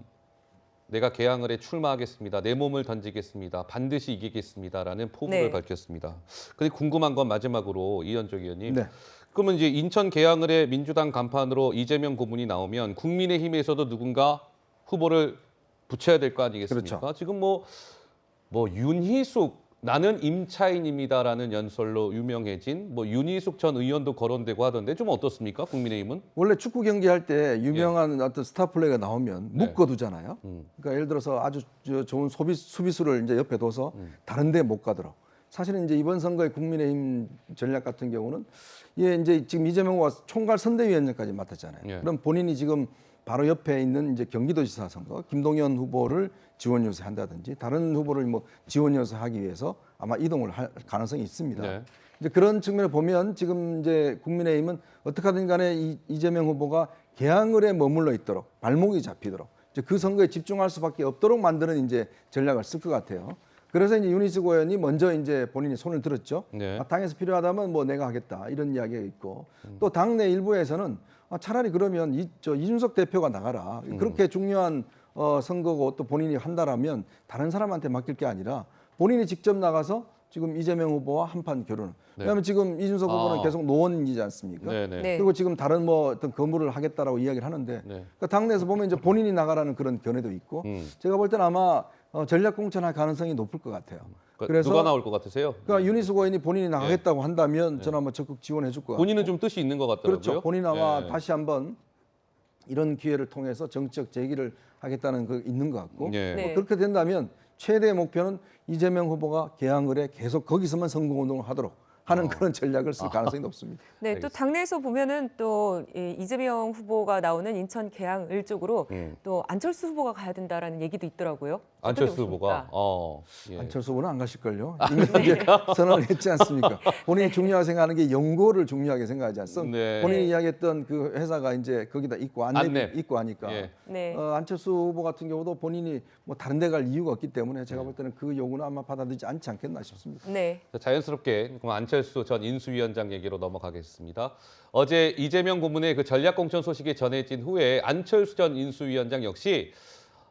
내가 개항을 해 출마하겠습니다. 내 몸을 던지겠습니다. 반드시 이기겠습니다라는 포부를 네. 밝혔습니다. 근데 궁금한 건 마지막으로 이현정 의원님. 네. 그러면 이제 인천 개항을 해 민주당 간판으로 이재명 고문이 나오면 국민의힘에서도 누군가 후보를 붙여야 될 거 아니겠습니까? 그렇죠. 지금 뭐 윤희숙 나는 임차인입니다라는 연설로 유명해진 뭐 윤희숙 전 의원도 거론되고 하던데 좀 어떻습니까? 국민의힘은? 원래 축구 경기할 때 유명한 어떤 스타 플레이가 나오면 네. 묶어두잖아요. 그러니까 예를 들어서 아주 좋은 수비수를 이제 옆에 둬서 다른 데 못 가도록. 사실은 이제 이번 선거의 국민의힘 전략 같은 경우는 이제 지금 이재명 후보가 총괄 선대위원장까지 맡았잖아요. 예. 그럼 본인이 지금 바로 옆에 있는 이제 경기도지사 선거 김동연 후보를 지원 요새한다든지 다른 후보를 뭐 지원 요새하기 위해서 아마 이동을 할 가능성이 있습니다. 네. 이제 그런 측면을 보면 지금 이제 국민의힘은 어떻게든 간에 이재명 후보가 개항을 해 머물러 있도록 발목이 잡히도록 이제 그 선거에 집중할 수밖에 없도록 만드는 이제 전략을 쓸 것 같아요. 그래서 이제 윤희숙 의원이 먼저 이제 본인이 손을 들었죠. 네. 당에서 필요하다면 뭐 내가 하겠다 이런 이야기가 있고 또 당내 일부에서는 차라리 그러면 이준석 대표가 나가라. 그렇게 중요한 선거고 또 본인이 한다라면 다른 사람한테 맡길 게 아니라 본인이 직접 나가서 지금 이재명 후보와 한판 교류를. 네. 왜냐하면 지금 이준석 후보는 계속 노원이지 않습니까? 네네. 네. 그리고 지금 다른 뭐 어떤 건물을 하겠다라고 이야기를 하는데 네. 그러니까 당내에서 보면 이제 본인이 나가라는 그런 견해도 있고 음. 제가 볼 때는 아마 전략 공천할 가능성이 높을 것 같아요. 그래서 누가 나올 것 같으세요? 그러니까 윤희숙 의원이 본인이 나가겠다고 한다면 저는 아마 적극 지원해 줄 것 같고 본인은 좀 뜻이 있는 것 같더라고요. 그렇죠. 본인 아마 예. 다시 한번 이런 기회를 통해서 정치적 재기를 하겠다는 거 있는 것 같고 예. 네. 그렇게 된다면 최대의 목표는 이재명 후보가 개항을 해 계속 거기서만 선거운동을 하도록 하는 그런 전략을 쓸 가능성이 높습니다. 네, 또 알겠습니다. 당내에서 보면은 또 이재명 후보가 나오는 인천 개항을 쪽으로 또 안철수 후보가 가야 된다라는 얘기도 있더라고요. 어떻게 안철수 후보가 보십니까? 예. 안철수 후보는 안 가실걸요. 이미 이제 선언을 했지 않습니까? 본인이 중요하게 생각하는 게 연고를 중요하게 생각하지 않습니까? 네. 본인이 이야기했던 그 회사가 이제 거기다 있고 안내 있고 하니까 예. 네. 안철수 후보 같은 경우도 본인이 뭐 다른 데 갈 이유가 없기 때문에 제가 볼 때는 그 요구는 아마 받아들이지 않지 않겠나 싶습니다. 네. 자, 자연스럽게 그럼 안철수 전 인수위원장 얘기로 넘어가겠습니다. 어제 이재명 고문의 그 전략공천 소식이 전해진 후에 안철수 전 인수위원장 역시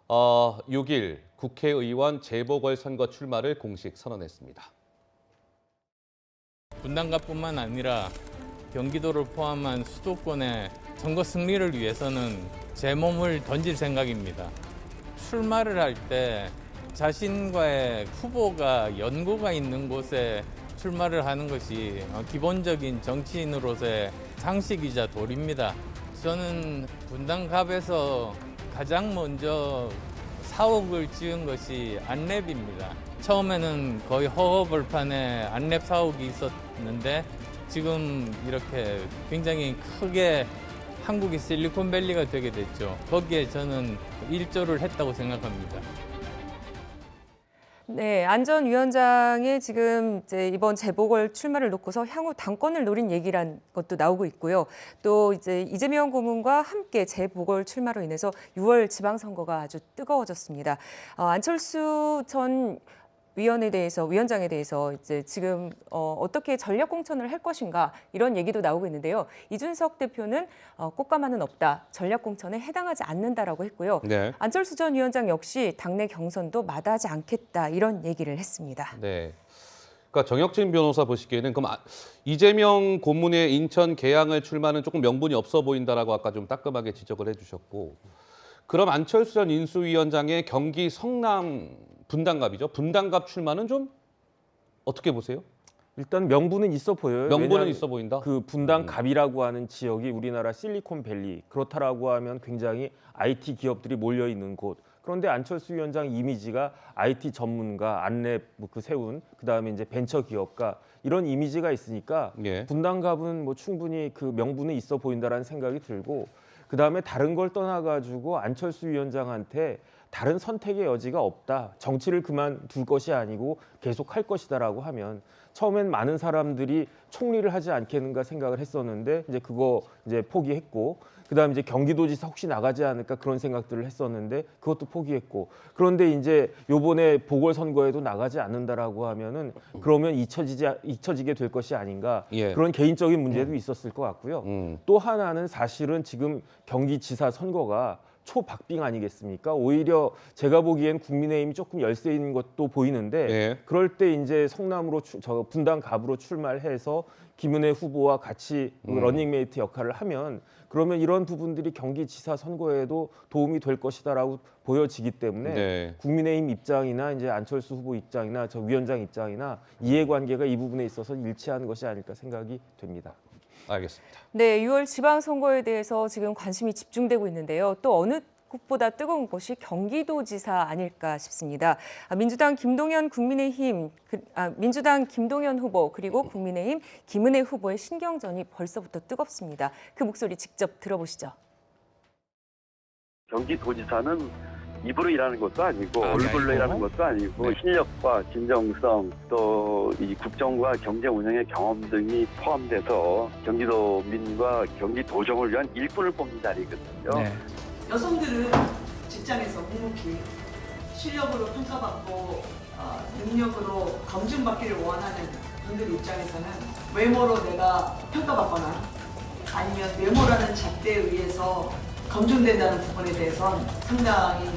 6일 국회의원 재보궐선거 출마를 공식 선언했습니다. 분당갑뿐만 아니라 경기도를 포함한 수도권의 선거 승리를 위해서는 제 몸을 던질 생각입니다. 출마를 할 때 자신과의 후보가 연고가 있는 곳에 출마를 하는 것이 기본적인 정치인으로서의 상식이자 도리입니다. 저는 분당갑에서 가장 먼저 사옥을 지은 것이 안랩입니다. 처음에는 거의 허허벌판에 안랩 사옥이 있었는데 지금 이렇게 굉장히 크게 한국이 실리콘밸리가 되게 됐죠. 거기에 저는 일조를 했다고 생각합니다. 네, 안전위원장의 지금 이제 이번 재보궐 출마를 놓고서 향후 당권을 노린 얘기란 것도 나오고 있고요. 또 이제 이재명 고문과 함께 재보궐 출마로 인해서 6월 지방선거가 아주 뜨거워졌습니다. 안철수 전 위원장에 대해서 이제 지금 어떻게 전략 공천을 할 것인가 이런 얘기도 나오고 있는데요. 이준석 대표는 꽃가마는 없다, 전략 공천에 해당하지 않는다라고 했고요. 네. 안철수 전 위원장 역시 당내 경선도 마다하지 않겠다 이런 얘기를 했습니다. 네. 그러니까 정혁진 변호사 보시기에는 그럼 이재명 고문의 인천 계양을 출마는 조금 명분이 없어 보인다라고 아까 좀 따끔하게 지적을 해주셨고, 그럼 안철수 전 인수위원장의 경기 성남 분당갑이죠. 분당갑 출마는 좀 어떻게 보세요? 일단 명분은 있어 보여요. 명분은 왜냐하면 있어 보인다. 그 분당갑이라고 하는 지역이 우리나라 실리콘밸리, 그렇다라고 하면 굉장히 IT 기업들이 몰려 있는 곳. 그런데 안철수 위원장 이미지가 IT 전문가, 안랩 그 세운, 그다음에 이제 벤처 기업가 이런 이미지가 있으니까 예. 분당갑은 뭐 충분히 그 명분은 있어 보인다라는 생각이 들고, 그다음에 다른 걸 떠나가지고 안철수 위원장한테 다른 선택의 여지가 없다. 정치를 그만둘 것이 아니고 계속 할 것이다라고 하면 처음엔 많은 사람들이 총리를 하지 않겠는가 생각을 했었는데 이제 그거 이제 포기했고, 그다음에 이제 경기도지사 혹시 나가지 않을까 그런 생각들을 했었는데 그것도 포기했고, 그런데 이제 요번에 보궐선거에도 나가지 않는다라고 하면은 그러면 잊혀지게 될 것이 아닌가, 예. 그런 개인적인 문제도 있었을 것 같고요. 또 하나는 사실은 지금 경기지사 선거가 초박빙 아니겠습니까? 오히려 제가 보기엔 국민의힘이 조금 열세 있는 것도 보이는데 예. 그럴 때 이제 성남으로 분당갑으로 출마를 해서 김은혜 후보와 같이 러닝메이트 역할을 하면, 그러면 이런 부분들이 경기지사 선거에도 도움이 될 것이다라고 보여지기 때문에 네. 국민의힘 입장이나 이제 안철수 후보 입장이나 저 위원장 입장이나 이해관계가 이 부분에 있어서 일치하는 것이 아닐까 생각이 됩니다. 알겠습니다. 네, 6월 지방선거에 대해서 지금 관심이 집중되고 있는데요. 또 어느 곳보다 뜨거운 곳이 경기도지사 아닐까 싶습니다. 민주당 김동연 후보 그리고 국민의힘 김은혜 후보의 신경전이 벌써부터 뜨겁습니다. 그 목소리 직접 들어보시죠. 경기도지사는 입으로 일하는 것도 아니고 얼굴로 일하는 것도 아니고 실력과 진정성, 또 이 국정과 경제 운영의 경험 등이 포함돼서 경기도민과 경기도정을 위한 일꾼을 뽑는 자리거든요. 네. 여성들은 직장에서 묵묵히 실력으로 평가받고 능력으로 검증받기를 원하는 분들 입장에서는 외모로 내가 평가받거나 아니면 외모라는 잣대에 의해서 검증된다는 부분에 대해서는 상당히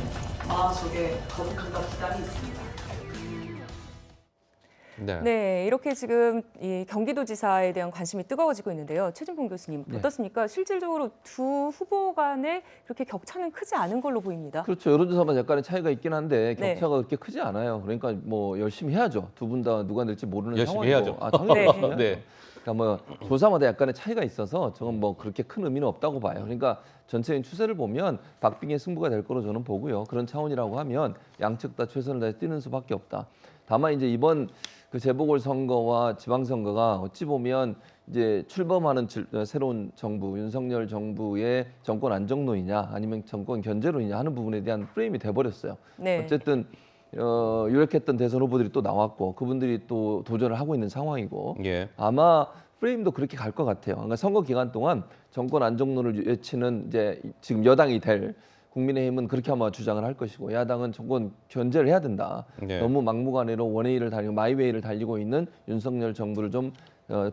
마음속에 거북함과 부담이 있습니다. 네, 이렇게 지금 이 경기도지사에 대한 관심이 뜨거워지고 있는데요. 최진봉 교수님, 네. 어떻습니까? 실질적으로 두 후보 간에 그렇게 격차는 크지 않은 걸로 보입니다. 그렇죠. 여론조사마다 약간의 차이가 있긴 한데 네. 격차가 그렇게 크지 않아요. 그러니까 뭐 열심히 해야죠. 두 분 다 누가 될지 모르는 열심히 상황이고. 해야죠. 당연히 네. 열심히 해야죠. 네. 그러니까 뭐 조사마다 약간의 차이가 있어서 저건 뭐 그렇게 큰 의미는 없다고 봐요. 그러니까 전체적인 추세를 보면 박빙의 승부가 될 거로 저는 보고요. 그런 차원이라고 하면 양측 다 최선을 다해 뛰는 수밖에 없다. 다만 이제 이번 그 재보궐 선거와 지방선거가 어찌 보면 이제 출범하는 새로운 정부, 윤석열 정부의 정권 안정론이냐 아니면 정권 견제론이냐 하는 부분에 대한 프레임이 돼버렸어요. 네. 어쨌든 유력했던 대선 후보들이 또 나왔고 그분들이 또 도전을 하고 있는 상황이고 예. 아마 프레임도 그렇게 갈 것 같아요. 그러니까 선거 기간 동안 정권 안정론을 외치는 이제 지금 여당이 될 국민의힘은 그렇게 아마 주장을 할 것이고 야당은 정권 견제를 해야 된다. 네. 너무 막무가내로 원웨이를 달리고 마이웨이를 달리고 있는 윤석열 정부를 좀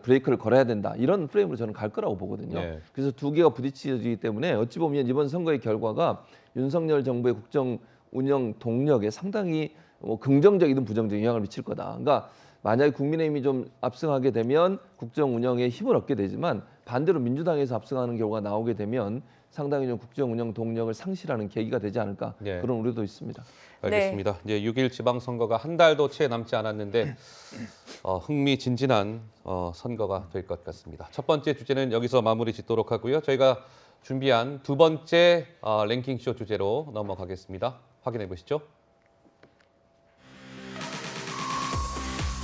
브레이크를 걸어야 된다. 이런 프레임으로 저는 갈 거라고 보거든요. 네. 그래서 두 개가 부딪히기 때문에 어찌 보면 이번 선거의 결과가 윤석열 정부의 국정 운영 동력에 상당히 긍정적이든 부정적인 영향을 미칠 거다. 그러니까 만약에 국민의힘이 좀 압승하게 되면 국정 운영에 힘을 얻게 되지만 반대로 민주당에서 압승하는 경우가 나오게 되면 상당히 좀 국정 운영 동력을 상실하는 계기가 되지 않을까 네. 그런 우려도 있습니다. 알겠습니다. 이제 6일 지방선거가 한 달도 채 남지 않았는데 흥미진진한 선거가 될 것 같습니다. 첫 번째 주제는 여기서 마무리 짓도록 하고요. 저희가 준비한 두 번째 랭킹쇼 주제로 넘어가겠습니다. 확인해 보시죠.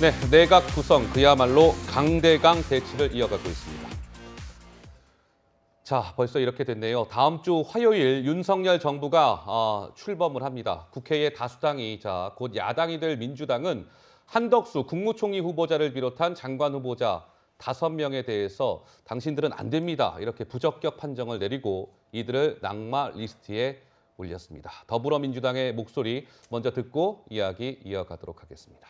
네, 내각 구성 그야말로 강대강 대치를 이어가고 있습니다. 자, 벌써 이렇게 됐네요. 다음 주 화요일 윤석열 정부가 출범을 합니다. 국회의 다수당이자 곧 야당이 될 민주당은 한덕수 국무총리 후보자를 비롯한 장관 후보자 5명에 대해서 당신들은 안 됩니다. 이렇게 부적격 판정을 내리고 이들을 낙마 리스트에 올렸습니다. 더불어민주당의 목소리 먼저 듣고 이야기 이어가도록 하겠습니다.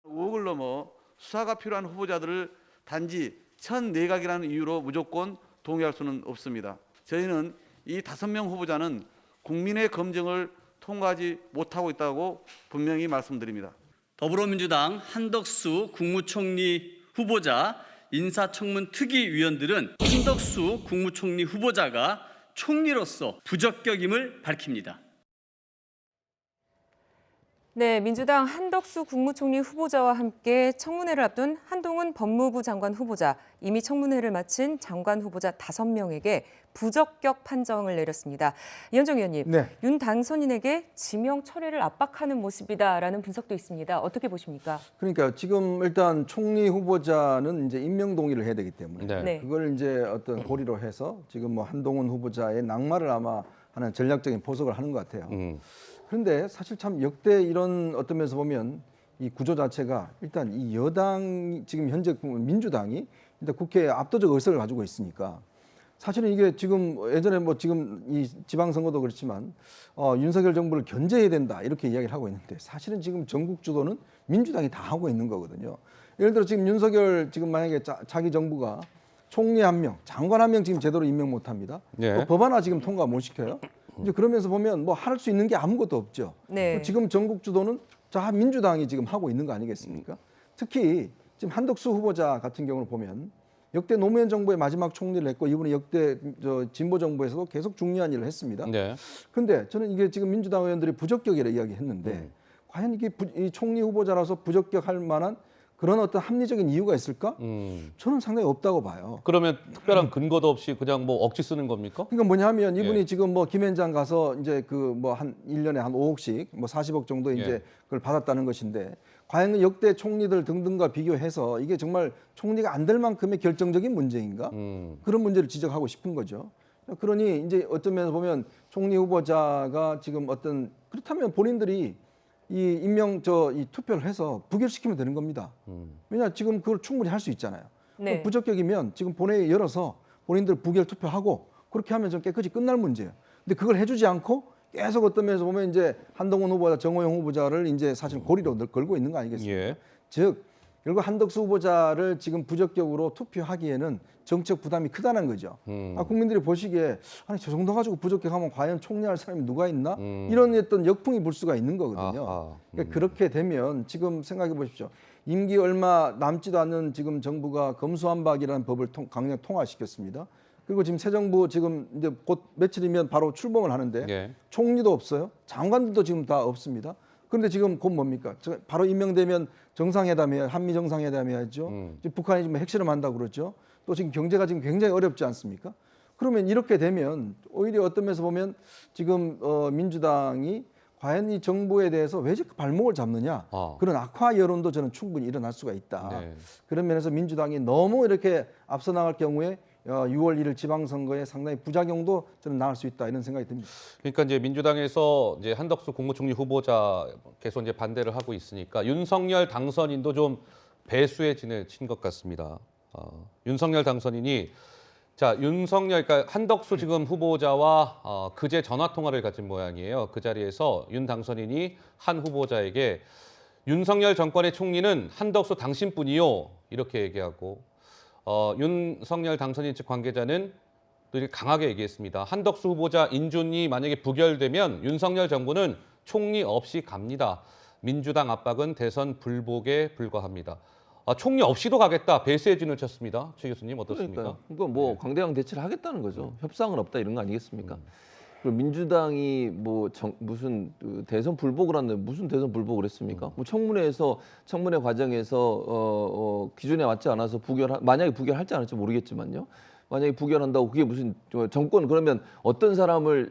의혹을 넘어 수사가 필요한 후보자들을 단지 천 내각이라는 이유로 무조건 동의할 수는 없습니다. 저희는 이 5명 후보자는 국민의 검증을 통과하지 못하고 있다고 분명히 말씀드립니다. 더불어민주당 한덕수 국무총리 후보자 인사청문 특위위원들은 한덕수 국무총리 후보자가 총리로서 부적격임을 밝힙니다. 네, 민주당 한덕수 국무총리 후보자와 함께 청문회를 앞둔 한동훈 법무부 장관 후보자, 이미 청문회를 마친 장관 후보자 5명에게 부적격 판정을 내렸습니다. 이현정 의원님, 네. 윤 당선인에게 지명 철회를 압박하는 모습이다라는 분석도 있습니다. 어떻게 보십니까? 그러니까 지금 일단 총리 후보자는 이제 임명 동의를 해야 되기 때문에 네. 그걸 이제 어떤 고리로 해서 지금 뭐 한동훈 후보자의 낙마를 아마 하는 전략적인 포석을 하는 것 같아요. 그런데 사실 참 역대 이런 어떤 면에서 보면 이 구조 자체가 일단 이 여당 지금 현재 민주당이 일단 국회에 압도적 의석을 가지고 있으니까 사실은 이게 지금 예전에 뭐 지금 이 지방선거도 그렇지만 윤석열 정부를 견제해야 된다 이렇게 이야기를 하고 있는데 사실은 지금 전국 주도는 민주당이 다 하고 있는 거거든요. 예를 들어 지금 윤석열 지금 만약에 자기 정부가 총리 1명, 장관 1명 지금 제대로 임명 못 합니다. 네. 법 하나 지금 통과 못 시켜요. 이제 그러면서 보면 뭐 할 수 있는 게 아무것도 없죠. 네. 지금 전국 주도는 자 민주당이 지금 하고 있는 거 아니겠습니까? 특히 지금 한덕수 후보자 같은 경우를 보면 역대 노무현 정부의 마지막 총리를 했고 이분이 역대 진보 정부에서도 계속 중요한 일을 했습니다. 네. 근데 저는 이게 지금 민주당 의원들이 부적격이라 이야기했는데 과연 이게 이 총리 후보자라서 부적격할 만한 그런 어떤 합리적인 이유가 있을까? 저는 상당히 없다고 봐요. 그러면 특별한 근거도 없이 그냥 뭐 억지 쓰는 겁니까? 그러니까 뭐냐면 이분이 예. 지금 뭐 김현장 가서 이제 그 뭐 한 1년에 한 5억씩 뭐 40억 정도 이제 예. 그걸 받았다는 것인데 과연 역대 총리들 등등과 비교해서 이게 정말 총리가 안 될 만큼의 결정적인 문제인가? 그런 문제를 지적하고 싶은 거죠. 그러니 이제 어쩌면 보면 총리 후보자가 지금 어떤 그렇다면 본인들이 이 임명 이 투표를 해서 부결시키면 되는 겁니다. 왜냐 지금 그걸 충분히 할 수 있잖아요. 네. 부적격이면 지금 본회의 열어서 본인들 부결 투표하고 그렇게 하면 좀 깨끗이 끝날 문제예요. 근데 그걸 해주지 않고 계속 어떤 면에서 보면 이제 한동훈 후보자, 정호영 후보자를 이제 사실 고리로 걸고 있는 거 아니겠습니까? 예. 즉 결국 한덕수 후보자를 지금 부적격으로 투표하기에는 정책 부담이 크다는 거죠. 국민들이 보시기에 아니 저 정도 가지고 부적격하면 과연 총리할 사람이 누가 있나? 이런 어떤 역풍이 불 수가 있는 거거든요. 그러니까 그렇게 되면 지금 생각해 보십시오. 임기 얼마 남지도 않는 지금 정부가 검수완박이라는 법을 강력 통과시켰습니다. 그리고 지금 새 정부 지금 이제 곧 며칠이면 바로 출범을 하는데 예. 총리도 없어요. 장관들도 지금 다 없습니다. 그런데 지금 곧 뭡니까? 바로 임명되면 정상회담 해야 한미 정상회담 해야죠. 지금 북한이 지금 핵실험 한다고 그러죠. 또 지금 경제가 지금 굉장히 어렵지 않습니까? 그러면 이렇게 되면 오히려 어떤 면에서 보면 지금 민주당이 과연 이 정부에 대해서 왜 자꾸 발목을 잡느냐 그런 악화 여론도 저는 충분히 일어날 수가 있다. 네. 그런 면에서 민주당이 너무 이렇게 앞서 나갈 경우에 6월 1일 지방선거에 상당히 부작용도 저는 나올 수 있다 이런 생각이 듭니다. 그러니까 이제 민주당에서 이제 한덕수 국무총리 후보자 계속 이제 반대를 하고 있으니까 윤석열 당선인도 좀 배수의 진을 친 것 같습니다. 윤석열 당선인이 그러니까 한덕수 지금 후보자와 그제 전화 통화를 가진 모양이에요. 그 자리에서 윤 당선인이 한 후보자에게 윤석열 정권의 총리는 한덕수 당신뿐이요 이렇게 얘기하고 윤석열 당선인 측 관계자는 또 이렇게 강하게 얘기했습니다. 한덕수 후보자 인준이 만약에 부결되면 윤석열 정부는 총리 없이 갑니다. 민주당 압박은 대선 불복에 불과합니다. 총리 없이도 가겠다. 배수의 진을 쳤습니다. 최 교수님 어떻습니까? 그러니까 뭐 광대강 대치를 하겠다는 거죠. 협상은 없다 이런 거 아니겠습니까? 그리고 민주당이 뭐 무슨 대선 불복을 한다면 무슨 대선 불복을 했습니까? 뭐 청문회 과정에서 기준에 맞지 않아서 만약에 부결할지 않을지 모르겠지만요. 만약에 부결한다고 그게 무슨 정권 그러면 어떤 사람을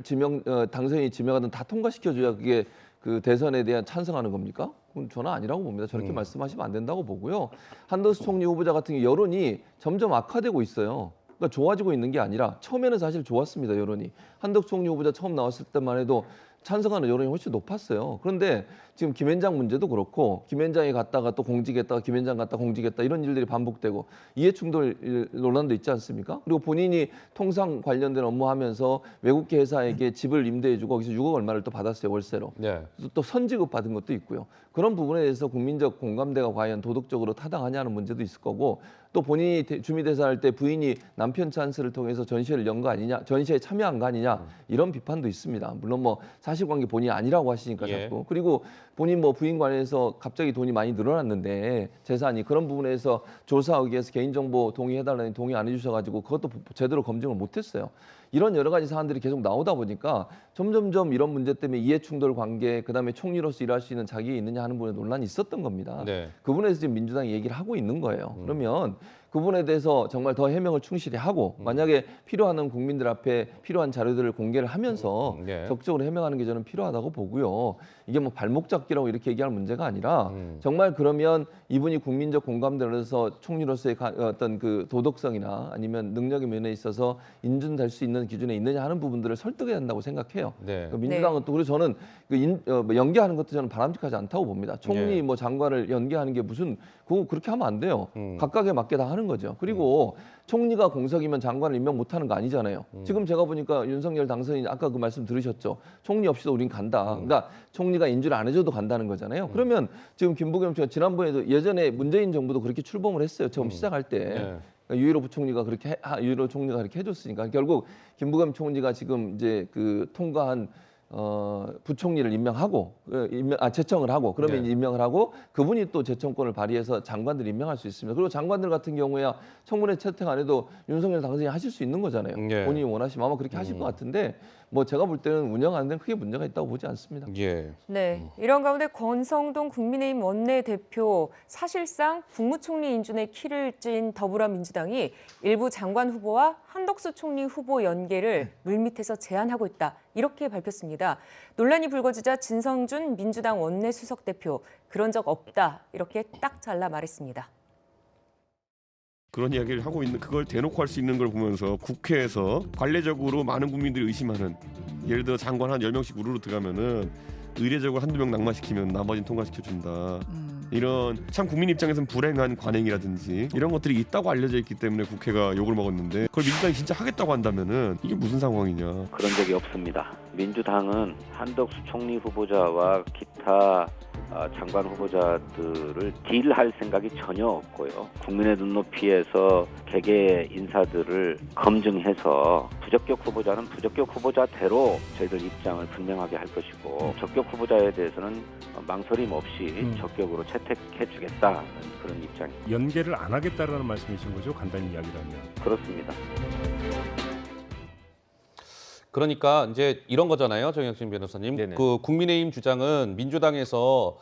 당선인이 지명하든 다 통과시켜줘야 그게 그 대선에 대한 찬성하는 겁니까? 그건 저는 아니라고 봅니다. 저렇게 말씀하시면 안 된다고 보고요. 한덕수 총리 후보자 같은 경우 여론이 점점 악화되고 있어요. 그러니까 좋아지고 있는 게 아니라 처음에는 사실 좋았습니다. 여론이. 한덕수 총리 후보자 처음 나왔을 때만 해도 찬성하는 여론이 훨씬 높았어요. 그런데 지금 김앤장 문제도 그렇고 김앤장이 갔다가 또 공직했다가 김앤장 갔다 공직했다 이런 일들이 반복되고 이해충돌 논란도 있지 않습니까? 그리고 본인이 통상 관련된 업무하면서 외국계 회사에게 집을 임대해주고 거기서 6억 얼마를 또 받았어요. 월세로. 네. 또 선지급 받은 것도 있고요. 그런 부분에 대해서 국민적 공감대가 과연 도덕적으로 타당하냐는 문제도 있을 거고 또 본인이 주미대사 할 때 부인이 남편 찬스를 통해서 전시회를 연 거 아니냐, 전시회에 참여한 거 아니냐 이런 비판도 있습니다. 물론 뭐 사실관계 본인이 아니라고 하시니까 자꾸. 그리고 본인 뭐 부인 관해서 갑자기 돈이 많이 늘어났는데 재산이 그런 부분에서 조사하기 위해서 개인정보 동의해달라니 동의 안 해주셔가지고 그것도 제대로 검증을 못했어요. 이런 여러 가지 사안들이 계속 나오다 보니까 점점점 이런 문제 때문에 이해충돌 관계, 그다음에 총리로서 일할 수 있는 자격이 있느냐 하는 부분에 논란이 있었던 겁니다. 네. 그 부분에서 지금 민주당이 얘기를 하고 있는 거예요. 그러면 그 부분에 대해서 정말 더 해명을 충실히 하고 만약에 필요한 국민들 앞에 필요한 자료들을 공개를 하면서 적극적으로 해명하는 게 저는 필요하다고 보고요. 이게 뭐 발목 잡기라고 이렇게 얘기할 문제가 아니라 정말 그러면 이분이 국민적 공감대를 해서 총리로서의 어떤 그 도덕성이나 아니면 능력의 면에 있어서 인준될 수 있는 기준에 있느냐 하는 부분들을 설득해야 한다고 생각해요. 네. 민주당은 또 그리고 저는 연계하는 것도 저는 바람직하지 않다고 봅니다. 총리 뭐 장관을 연계하는 게 무슨 그렇게 하면 안 돼요. 각각에 맞게 다 하는 거죠. 그리고 총리가 공석이면 장관을 임명 못하는 거 아니잖아요. 지금 제가 보니까 윤석열 당선인 아까 그 말씀 들으셨죠. 총리 없이도 우린 간다. 그러니까 총리가 인준을 안 해줘도 간다는 거잖아요. 그러면 지금 김부겸 씨가 지난번에도 예전에 문재인 정부도 그렇게 출범을 했어요. 처음 시작할 때. 유일호 부총리가 유일호 총리가 그렇게 해줬으니까 결국 김부겸 총리가 지금 이제 그 통과한 부총리를 제청을 하고 그러면 이제 임명을 하고 그분이 또 제청권을 발휘해서 장관들 임명할 수 있습니다. 그리고 장관들 같은 경우야 청문회 채택 안 해도 윤석열 당선인이 하실 수 있는 거잖아요. 본인이 원하시면 아마 그렇게 하실 것 같은데 뭐 제가 볼 때는 운영하는 데는 크게 문제가 있다고 보지 않습니다. 네, 이런 가운데 권성동 국민의힘 원내대표 사실상 국무총리 인준에 키를 찐 더불어민주당이 일부 장관 후보와 한덕수 총리 후보 연계를 물밑에서 제안하고 있다. 이렇게 밝혔습니다. 논란이 불거지자 진성준 민주당 원내수석대표 그런 적 없다. 이렇게 딱 잘라 말했습니다. 그런 이야기를 하고 있는 그걸 대놓고 할 수 있는 걸 보면서 국회에서 관례적으로 많은 국민들이 의심하는 예를 들어 장관 한 10명씩 우르르 들어가면은 의례적으로 한두 명 낙마시키면 나머지는 통과시켜준다. 이런 참 국민 입장에서는 불행한 관행이라든지 이런 것들이 있다고 알려져 있기 때문에 국회가 욕을 먹었는데 그걸 민주당이 진짜 하겠다고 한다면은 이게 무슨 상황이냐. 그런 적이 없습니다. 민주당은 한덕수 총리 후보자와 기타 장관 후보자들을 딜할 생각이 전혀 없고요. 국민의 눈높이에서 개개 인사들을 검증해서 부적격 후보자는 부적격 후보자대로 저희들 입장을 분명하게 할 것이고 적격 후보자에 대해서는 망설임 없이 적격으로 채택해 주겠다는 그런 입장입니다. 연계를 안 하겠다라는 말씀이신 거죠? 간단히 이야기를 하면. 그렇습니다. 그러니까 이제 이런 거잖아요, 정영진 변호사님. 그 국민의힘 주장은 민주당에서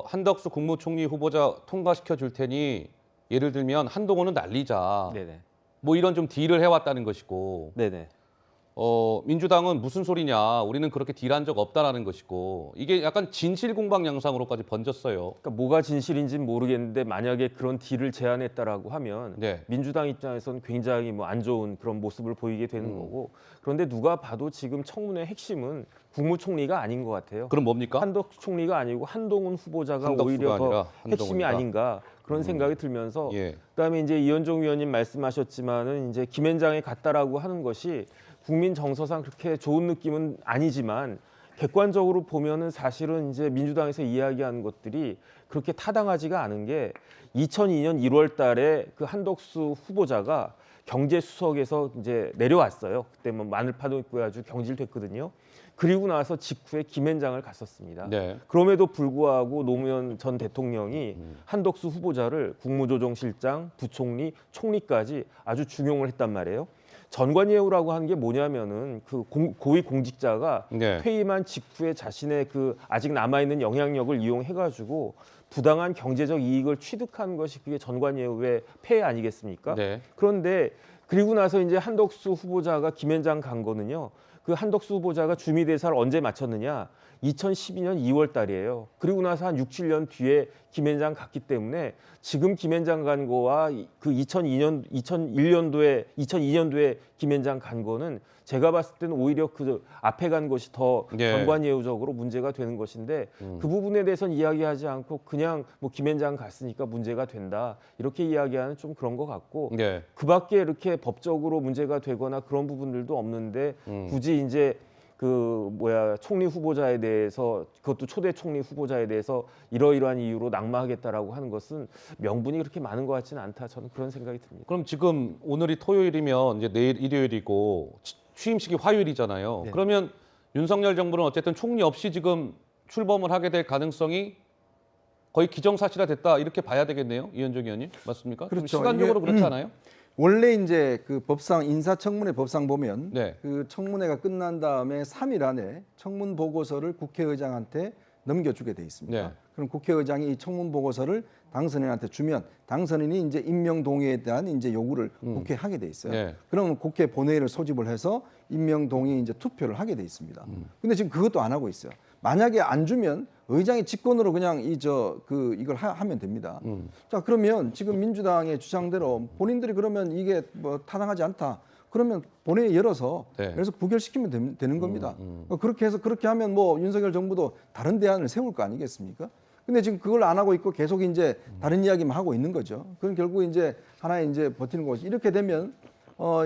한덕수 국무총리 후보자 통과시켜 줄 테니 예를 들면 한동훈은 날리자. 뭐 이런 좀 딜을 해왔다는 것이고. 민주당은 무슨 소리냐, 우리는 그렇게 딜한 적 없다라는 것이고 이게 약간 진실 공방 양상으로까지 번졌어요. 그러니까 뭐가 진실인지는 모르겠는데 만약에 그런 딜을 제안했다라고 하면 민주당 입장에서는 굉장히 뭐 안 좋은 그런 모습을 보이게 되는 거고 그런데 누가 봐도 지금 청문회 핵심은 국무총리가 아닌 것 같아요. 그럼 뭡니까? 한덕수 총리가 아니고 한동훈 후보자가 오히려 더 핵심이 아닌가 그런 생각이 들면서 그다음에 이제 이현종 위원님 말씀하셨지만은 이제 김앤장에 갔다라고 하는 것이 국민 정서상 그렇게 좋은 느낌은 아니지만 객관적으로 보면은 사실은 이제 민주당에서 이야기하는 것들이 그렇게 타당하지가 않은 게 2002년 1월 달에 그 한덕수 후보자가 경제수석에서 이제 내려왔어요. 그때 뭐 마늘 파도 있고 아주 경질됐거든요. 그리고 나서 직후에 김앤장을 갔었습니다. 네. 그럼에도 불구하고 노무현 전 대통령이 한덕수 후보자를 국무조정실장, 부총리, 총리까지 아주 중용을 했단 말이에요. 전관예우라고 하는 게 뭐냐면은 그 고위 공직자가 네. 퇴임한 직후에 자신의 그 아직 남아있는 영향력을 이용해가지고 부당한 경제적 이익을 취득한 것이 그게 전관예우의 폐해 아니겠습니까? 네. 그런데 그리고 나서 이제 한덕수 후보자가 김앤장 간 거는요. 그 한덕수 후보자가 주미대사를 언제 마쳤느냐? 2012년 2월 달이에요. 그리고 나서 한 6, 7년 뒤에 김앤장 갔기 때문에 지금 김앤장 간 거와 그 2002년도에 김앤장 간 거는 제가 봤을 때는 오히려 그 앞에 간 것이 더 네. 전관예우적으로 문제가 되는 것인데 그 부분에 대해서는 이야기하지 않고 그냥 뭐 김앤장 갔으니까 문제가 된다 이렇게 이야기하는 좀 그런 것 같고 네. 그밖에 이렇게 법적으로 문제가 되거나 그런 부분들도 없는데 굳이 이제 총리 후보자에 대해서 그것도 초대 총리 후보자에 대해서 이러이러한 이유로 낙마하겠다라고 하는 것은 명분이 그렇게 많은 것 같지는 않다. 저는 그런 생각이 듭니다. 그럼 지금 오늘이 토요일이면 이제 내일 일요일이고 취임식이 화요일이잖아요. 네. 그러면 윤석열 정부는 어쨌든 총리 없이 지금 출범을 하게 될 가능성이 거의 기정사실화됐다 이렇게 봐야 되겠네요, 이현정 의원님 맞습니까? 좀 그렇죠. 시간적으로 이게, 그렇지 않아요? 원래 이제 그 법상 인사청문회 법상 보면 네. 그 청문회가 끝난 다음에 3일 안에 청문 보고서를 국회의장한테 넘겨주게 돼 있습니다. 네. 그럼 국회의장이 이 청문 보고서를 당선인한테 주면 당선인이 이제 임명 동의에 대한 이제 요구를 국회에 하게 돼 있어요. 네. 그러면 국회 본회의를 소집을 해서 임명 동의 이제 투표를 하게 돼 있습니다. 근데 지금 그것도 안 하고 있어요. 만약에 안 주면 의장이 직권으로 그냥 이걸 하면 됩니다. 자, 그러면 지금 민주당의 주장대로 본인들이 그러면 이게 뭐 타당하지 않다. 그러면 본회의 열어서 네. 그래서 부결시키면 되는 겁니다. 그렇게 해서 그렇게 하면 뭐 윤석열 정부도 다른 대안을 세울 거 아니겠습니까? 근데 지금 그걸 안 하고 있고 계속 이제 다른 이야기만 하고 있는 거죠. 그건 결국 이제 하나의 이제 버티는 거지. 이렇게 되면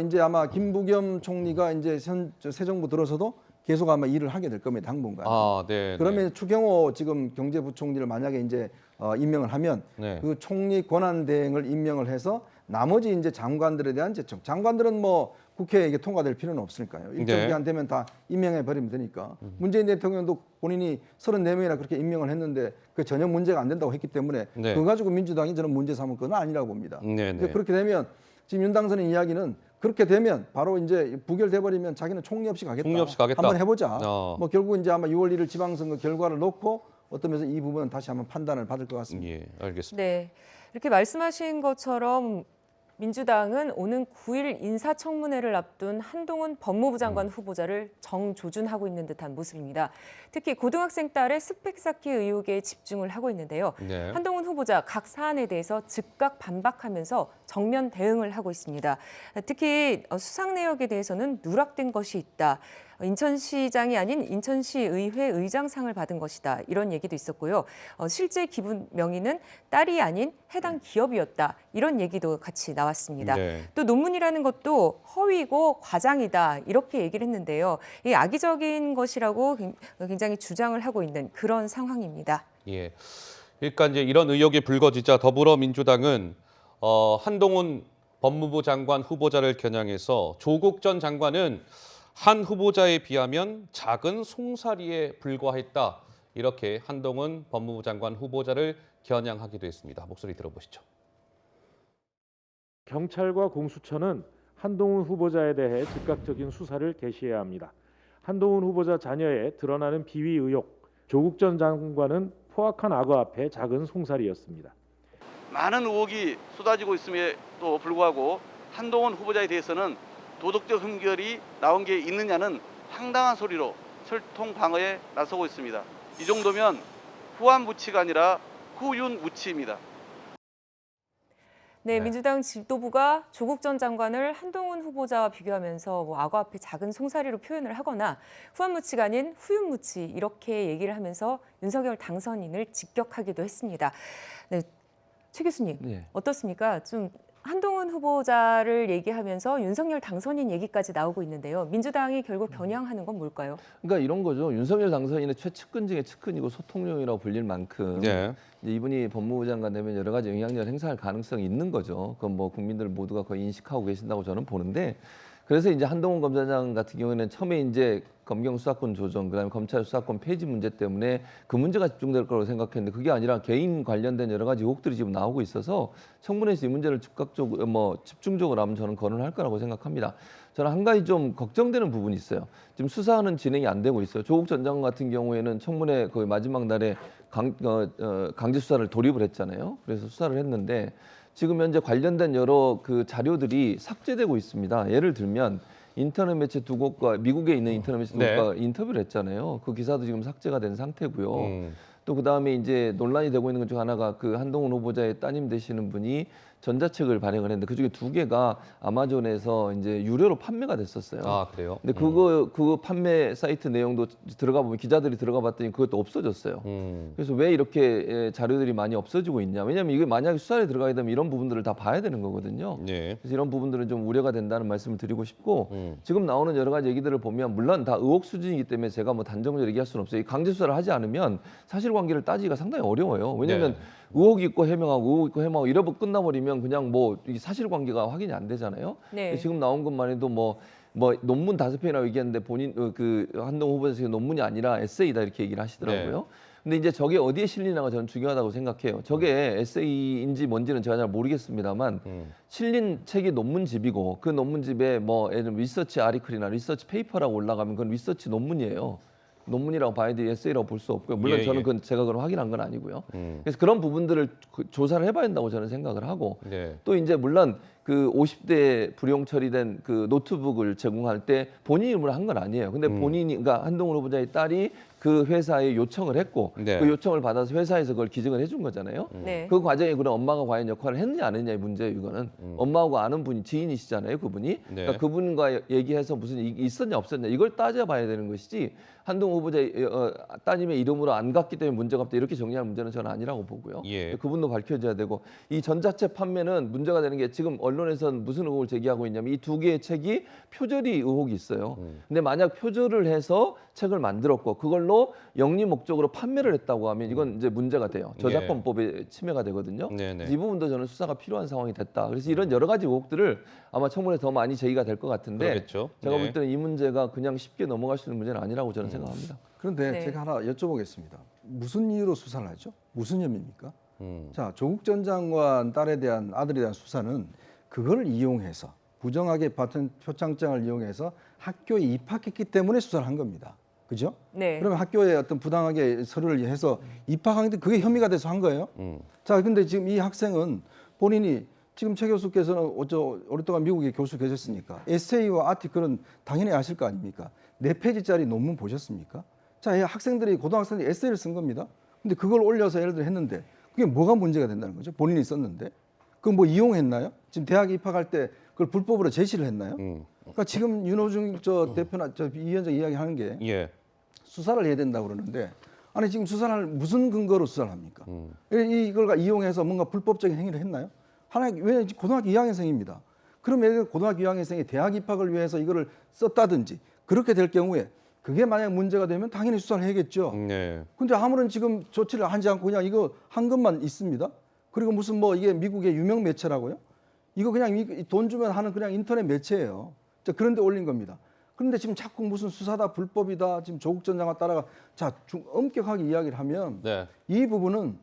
이제 아마 김부겸 총리가 이제 새 정부 들어서도 계속 아마 일을 하게 될 겁니다. 당분간. 네. 그러면 네. 추경호 지금 경제부총리를 만약에 이제 임명을 하면 네. 그 총리 권한 대행을 임명을 해서 나머지 이제 장관들에 대한 제청. 장관들은 뭐 국회에 이게 통과될 필요는 없으니까요. 일정 네. 기한 되면 다 임명해 버리면 되니까. 문재인 대통령도 본인이 34명이나 그렇게 임명을 했는데 그 전혀 문제가 안 된다고 했기 때문에 네. 그거 가지고 민주당이 저는 문제 삼을 건 아니라고 봅니다. 네, 네. 그렇게 되면 지금 윤 당선인 이야기는 그렇게 되면 바로 이제 부결돼 버리면 자기는 총리 없이 가겠다. 총리 없이 가겠다. 한번 해보자. 어. 결국 이제 아마 6월 1일 지방선거 결과를 놓고 어떤 면에서 이 부분은 다시 한번 판단을 받을 것 같습니다. 예, 알겠습니다. 네, 이렇게 말씀하신 것처럼 민주당은 오는 9일 인사청문회를 앞둔 한동훈 법무부 장관 후보자를 정조준하고 있는 듯한 모습입니다. 특히 고등학생 딸의 스펙 쌓기 의혹에 집중을 하고 있는데요. 네. 한동훈 후보자 각 사안에 대해서 즉각 반박하면서 정면 대응을 하고 있습니다. 특히 수상 내역에 대해서는 누락된 것이 있다. 인천시장이 아닌 인천시의회 의장상을 받은 것이다. 이런 얘기도 있었고요. 실제 기부 명의는 딸이 아닌 해당 기업이었다. 이런 얘기도 같이 나왔습니다. 네. 또 논문이라는 것도 허위고 과장이다. 이렇게 얘기를 했는데요. 이 악의적인 것이라고 굉장히 주장을 하고 있는 그런 상황입니다. 예. 그러니까 이제 이런 의혹이 불거지자 더불어민주당은 한동훈 법무부 장관 후보자를 겨냥해서 조국 전 장관은 한 후보자에 비하면 작은 송사리에 불과했다. 이렇게 한동훈 법무부 장관 후보자를 겨냥하기도 했습니다. 목소리 들어보시죠. 경찰과 공수처는 한동훈 후보자에 대해 즉각적인 수사를 개시해야 합니다. 한동훈 후보자 자녀에 드러나는 비위 의혹, 조국 전 장관은 포악한 악어 앞에 작은 송사리였습니다. 많은 의혹이 쏟아지고 있음에도 불구하고 한동훈 후보자에 대해서는 도덕적 흠결이 나온 게 있느냐는 황당한 소리로 설통 방어에 나서고 있습니다. 이 정도면 후한무치가 아니라 후윤무치입니다. 네, 민주당 지도부가 조국 전 장관을 한동훈 후보자와 비교하면서 악어 앞에 작은 송사리로 표현을 하거나 후한무치가 아닌 후윤무치 이렇게 얘기를 하면서 윤석열 당선인을 직격하기도 했습니다. 네, 최 교수님 네. 어떻습니까? 좀 한동훈 후보자를 얘기하면서 윤석열 당선인 얘기까지 나오고 있는데요. 민주당이 결국 겨냥하는 건 뭘까요? 그러니까 이런 거죠. 윤석열 당선인의 최측근 중에 측근이고 소통령이라고 불릴 만큼 네. 이제 이분이 법무부 장관 되면 여러 가지 영향력을 행사할 가능성이 있는 거죠. 그건 뭐 국민들 모두가 거의 인식하고 계신다고 저는 보는데, 그래서 이제 한동훈 검사장 같은 경우에는 처음에 이제 검경 수사권 조정, 그다음에 검찰 수사권 폐지 문제 때문에 그 문제가 집중될 거라고 생각했는데 그게 아니라 개인 관련된 여러 가지 의혹들이 지금 나오고 있어서 청문회에서 이 문제를 즉각적으로 집중적으로 하면 저는 거론할 거라고 생각합니다. 저는 한 가지 좀 걱정되는 부분이 있어요. 지금 수사는 진행이 안 되고 있어요. 조국 전 장관 같은 경우에는 청문회 거의 마지막 날에 강제 수사를 돌입을 했잖아요. 그래서 수사를 했는데 지금 현재 관련된 여러 그 자료들이 삭제되고 있습니다. 예를 들면 인터넷 매체 두 곳과 미국에 있는 인터넷 매체 두 곳과 인터뷰를 했잖아요. 그 기사도 지금 삭제가 된 상태고요. 또 그다음에 이제 논란이 되고 있는 것 중 하나가 그 한동훈 후보자의 따님 되시는 분이 전자책을 발행을 했는데 그중에 2개가 아마존에서 이제 유료로 판매가 됐었어요. 아, 그래요? 근데 그거 판매 사이트 내용도 들어가 보면 기자들이 들어가 봤더니 그것도 없어졌어요. 그래서 왜 이렇게 자료들이 많이 없어지고 있냐? 왜냐하면 이게 만약에 수사에 들어가게 되면 이런 부분들을 다 봐야 되는 거거든요. 네. 그래서 이런 부분들은 좀 우려가 된다는 말씀을 드리고 싶고 지금 나오는 여러 가지 얘기들을 보면 물론 다 의혹 수준이기 때문에 제가 뭐 단정적으로 얘기할 수는 없어요. 이 강제 수사를 하지 않으면 사실관계를 따지기가 상당히 어려워요. 왜냐하면 의혹이 있고 해명하고 의혹 있고 해명하고 이러고 끝나버리면 그냥 뭐 이 사실관계가 확인이 안 되잖아요. 네. 지금 나온 것만 해도 뭐 논문 5편이라고 얘기했는데 본인 그 한동훈 후보자의 논문이 아니라 에세이다 이렇게 얘기를 하시더라고요. 근데 이제 저게 어디에 실리나가 저는 중요하다고 생각해요. 저게 에세이인지 뭔지는 제가 잘 모르겠습니다만 실린 책이 논문집이고 그 논문집에 뭐 예를 들면 리서치 아리클이나 리서치 페이퍼라고 올라가면 그건 리서치 논문이에요. 논문이라고 봐야 돼 에세이라고 볼 수 없고요. 물론 저는 그건 제가 그걸 확인한 건 아니고요. 그래서 그런 부분들을 조사를 해봐야 된다고 저는 생각을 하고 또 이제 물론 그 50대 불용 처리된 그 노트북을 제공할 때 본인 이름으로 한 건 아니에요. 근데 본인이 그러니까 한동훈 후보자의 딸이 그 회사에 요청을 했고 그 요청을 받아서 회사에서 그걸 기증을 해준 거잖아요. 그 과정에 그럼 엄마가 과연 역할을 했느냐 안 했느냐의 문제예요. 이거는 엄마하고 아는 분이 지인이시잖아요. 그분이 그러니까 그분과 얘기해서 무슨 일이 있었냐 없었냐 이걸 따져봐야 되는 것이지 한동훈 후보자의 따님의 이름으로 안 갔기 때문에 문제가 없다 이렇게 정리할 문제는 저는 아니라고 보고요. 그분도 밝혀져야 되고 이 전자책 판매는 문제가 되는 게 지금 언론에서는 무슨 의혹을 제기하고 있냐면 이 2개의 책이 표절이 의혹이 있어요. 근데 만약 표절을 해서 책을 만들었고 그걸로 영리 목적으로 판매를 했다고 하면 이건 이제 문제가 돼요. 저작권법에 침해가 되거든요. 이 부분도 저는 수사가 필요한 상황이 됐다. 그래서 이런 여러 가지 의혹들을 아마 청문회에 더 많이 제기가 될 것 같은데 그러겠죠. 제가 볼 때는 이 문제가 그냥 쉽게 넘어갈 수 있는 문제는 아니라고 저는 생각합니다. 그런데 제가 하나 여쭤보겠습니다. 무슨 이유로 수사를 하죠? 무슨 혐의입니까? 자, 조국 전 장관 딸에 대한 아들에 대한 수사는 그걸 이용해서 부정하게 받은 표창장을 이용해서 학교에 입학했기 때문에 수사를 한 겁니다. 그죠? 네. 그러면 학교에 어떤 부당하게 서류를 해서 입학하는데 그게 혐의가 돼서 한 거예요. 자, 근데 지금 이 학생은 본인이 지금 최 교수께서는 오랫동안 미국에 교수 계셨으니까 에세이와 아티클은 당연히 아실 거 아닙니까? 4페이지짜리 논문 보셨습니까? 자, 이 학생들이 고등학생들이 에세이를 쓴 겁니다. 근데 그걸 올려서 예를 들어 했는데 그게 뭐가 문제가 된다는 거죠? 본인이 썼는데. 그건 뭐 이용했나요? 지금 대학에 입학할 때 그걸 불법으로 제시를 했나요? 그러니까 지금 윤호중 대표나 이 위원장 이야기하는 게 수사를 해야 된다고 그러는데 아니 지금 수사를 무슨 근거로 수사를 합니까? 이걸 이용해서 뭔가 불법적인 행위를 했나요? 왜 고등학교 2학년생입니다. 그러면 고등학교 2학년생이 대학 입학을 위해서 이거를 썼다든지 그렇게 될 경우에 그게 만약 문제가 되면 당연히 수사를 해야겠죠. 근데 아무런 지금 조치를 하지 않고 그냥 이거 한 것만 있습니다. 그리고 무슨 뭐 이게 미국의 유명 매체라고요? 이거 그냥 돈 주면 하는 그냥 인터넷 매체예요. 그런데 올린 겁니다. 그런데 지금 자꾸 무슨 수사다 불법이다 지금 조국 전 장관 따라가 엄격하게 이야기를 하면 이 부분은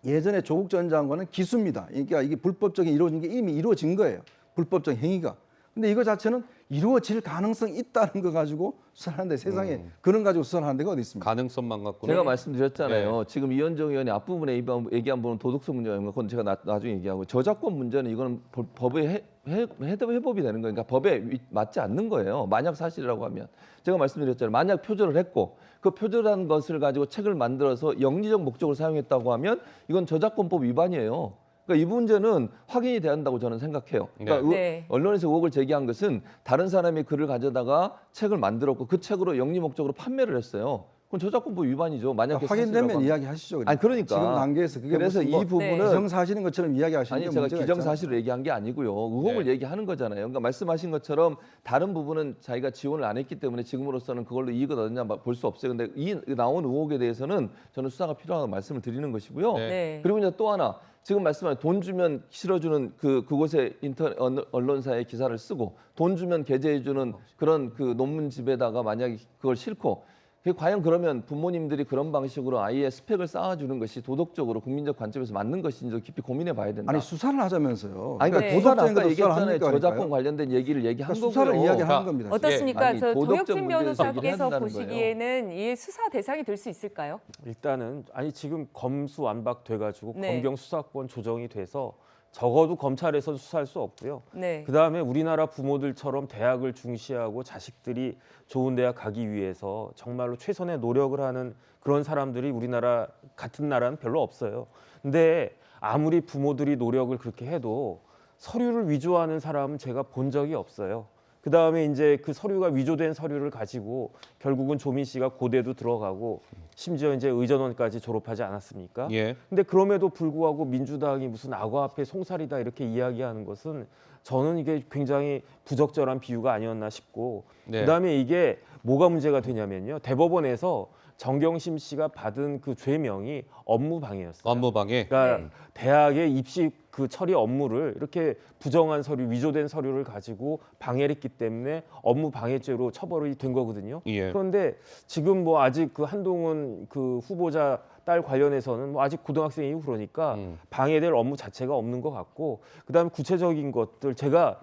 예전에 조국 전 장관은 기수입니다. 그러니까 이게 불법적인 이루어진 게 이미 이루어진 거예요. 불법적 행위가. 근데 이거 자체는 이루어질 가능성이 있다는 거 가지고 수사하는데 세상에 그런 가지고 수사하는 데가 어디 있습니까? 가능성만 갖고 제가 말씀드렸잖아요. 지금 이현정 의원이 앞부분에 얘기한 부분은 도덕성 문제인 거 그건 제가 나중에 얘기하고 저작권 문제는 이거는 법의 해법이 되는 거니까 법에 맞지 않는 거예요. 만약 사실이라고 하면 제가 말씀드렸잖아요. 만약 표절을 했고 그 표절한 것을 가지고 책을 만들어서 영리적 목적으로 사용했다고 하면 이건 저작권법 위반이에요. 그러니까 이 문제는 확인이 돼야 한다고 저는 생각해요. 그러니까 언론에서 의혹을 제기한 것은 다른 사람이 글을 가져다가 책을 만들었고 그 책으로 영리 목적으로 판매를 했어요. 그건 저작권법 위반이죠. 만약에 확인되면 사실이라고 이야기하시죠. 아니 그러니까 지금 단계에서 그게 그래서 무슨 이 뭐 부분은 기정사실인 것처럼 이야기하시는 게 아니 제가 문제가 기정사실을 얘기한 게 아니고요. 의혹을 네. 얘기하는 거잖아요. 그러니까 말씀하신 것처럼 다른 부분은 자기가 지원을 안 했기 때문에 지금으로서는 그걸로 이익을 얻느냐 볼 수 없어요. 근데 이 나온 의혹에 대해서는 저는 수사가 필요하다고 말씀을 드리는 것이고요. 네. 그리고 이제 또 하나 지금 말씀하신 돈 주면 실어주는 그곳에 인터넷 언론사의 기사를 쓰고 돈 주면 게재해주는 그런 그 논문집에다가 만약에 그걸 싣고 그게 과연 그러면 부모님들이 그런 방식으로 아이의 스펙을 쌓아주는 것이 도덕적으로 국민적 관점에서 맞는 것인지 깊이 고민해 봐야 된다. 아니 수사를 하자면서요. 아니 그러니까 네. 도덕적인 도덕적인 것도 수사를 얘기했잖아요. 합니까, 저작권 관련된 얘기를 얘기한 그러니까 거고요. 수사를 이야기하는 겁니다. 어떻습니까? 아니, 저 도덕적 도혁진 문제에서 얘기를 해야 변호사께서 된다는 보시기에는 이 수사 대상이 될 수 있을까요? 일단은 아니 지금 검수완박 돼가지고 네. 검경 수사권 조정이 돼서 적어도 검찰에서는 수사할 수 없고요. 네. 그다음에 우리나라 부모들처럼 대학을 중시하고 자식들이 좋은 대학 가기 위해서 정말로 최선의 노력을 하는 그런 사람들이 우리나라 같은 나라는 별로 없어요. 근데 아무리 부모들이 노력을 그렇게 해도 서류를 위조하는 사람은 제가 본 적이 없어요. 그다음에 이제 그 서류가 위조된 서류를 가지고 결국은 조민 씨가 고대도 들어가고 심지어 이제 의전원까지 졸업하지 않았습니까? 예. 근데 그럼에도 불구하고 민주당이 무슨 악어 앞에 송사리다 이렇게 이야기하는 것은 저는 이게 굉장히 부적절한 비유가 아니었나 싶고 네. 그다음에 이게 뭐가 문제가 되냐면요. 대법원에서 정경심 씨가 받은 그 죄명이 업무방해였어요. 업무방해. 그러니까 대학의 입시 그 처리 업무를 이렇게 부정한 서류, 위조된 서류를 가지고 방해를 했기 때문에 업무방해죄로 처벌이 된 거거든요. 예. 그런데 지금 뭐 아직 그 한동훈 그 후보자 딸 관련해서는 뭐 아직 고등학생이고 그러니까 방해될 업무 자체가 없는 것 같고 그다음에 구체적인 것들 제가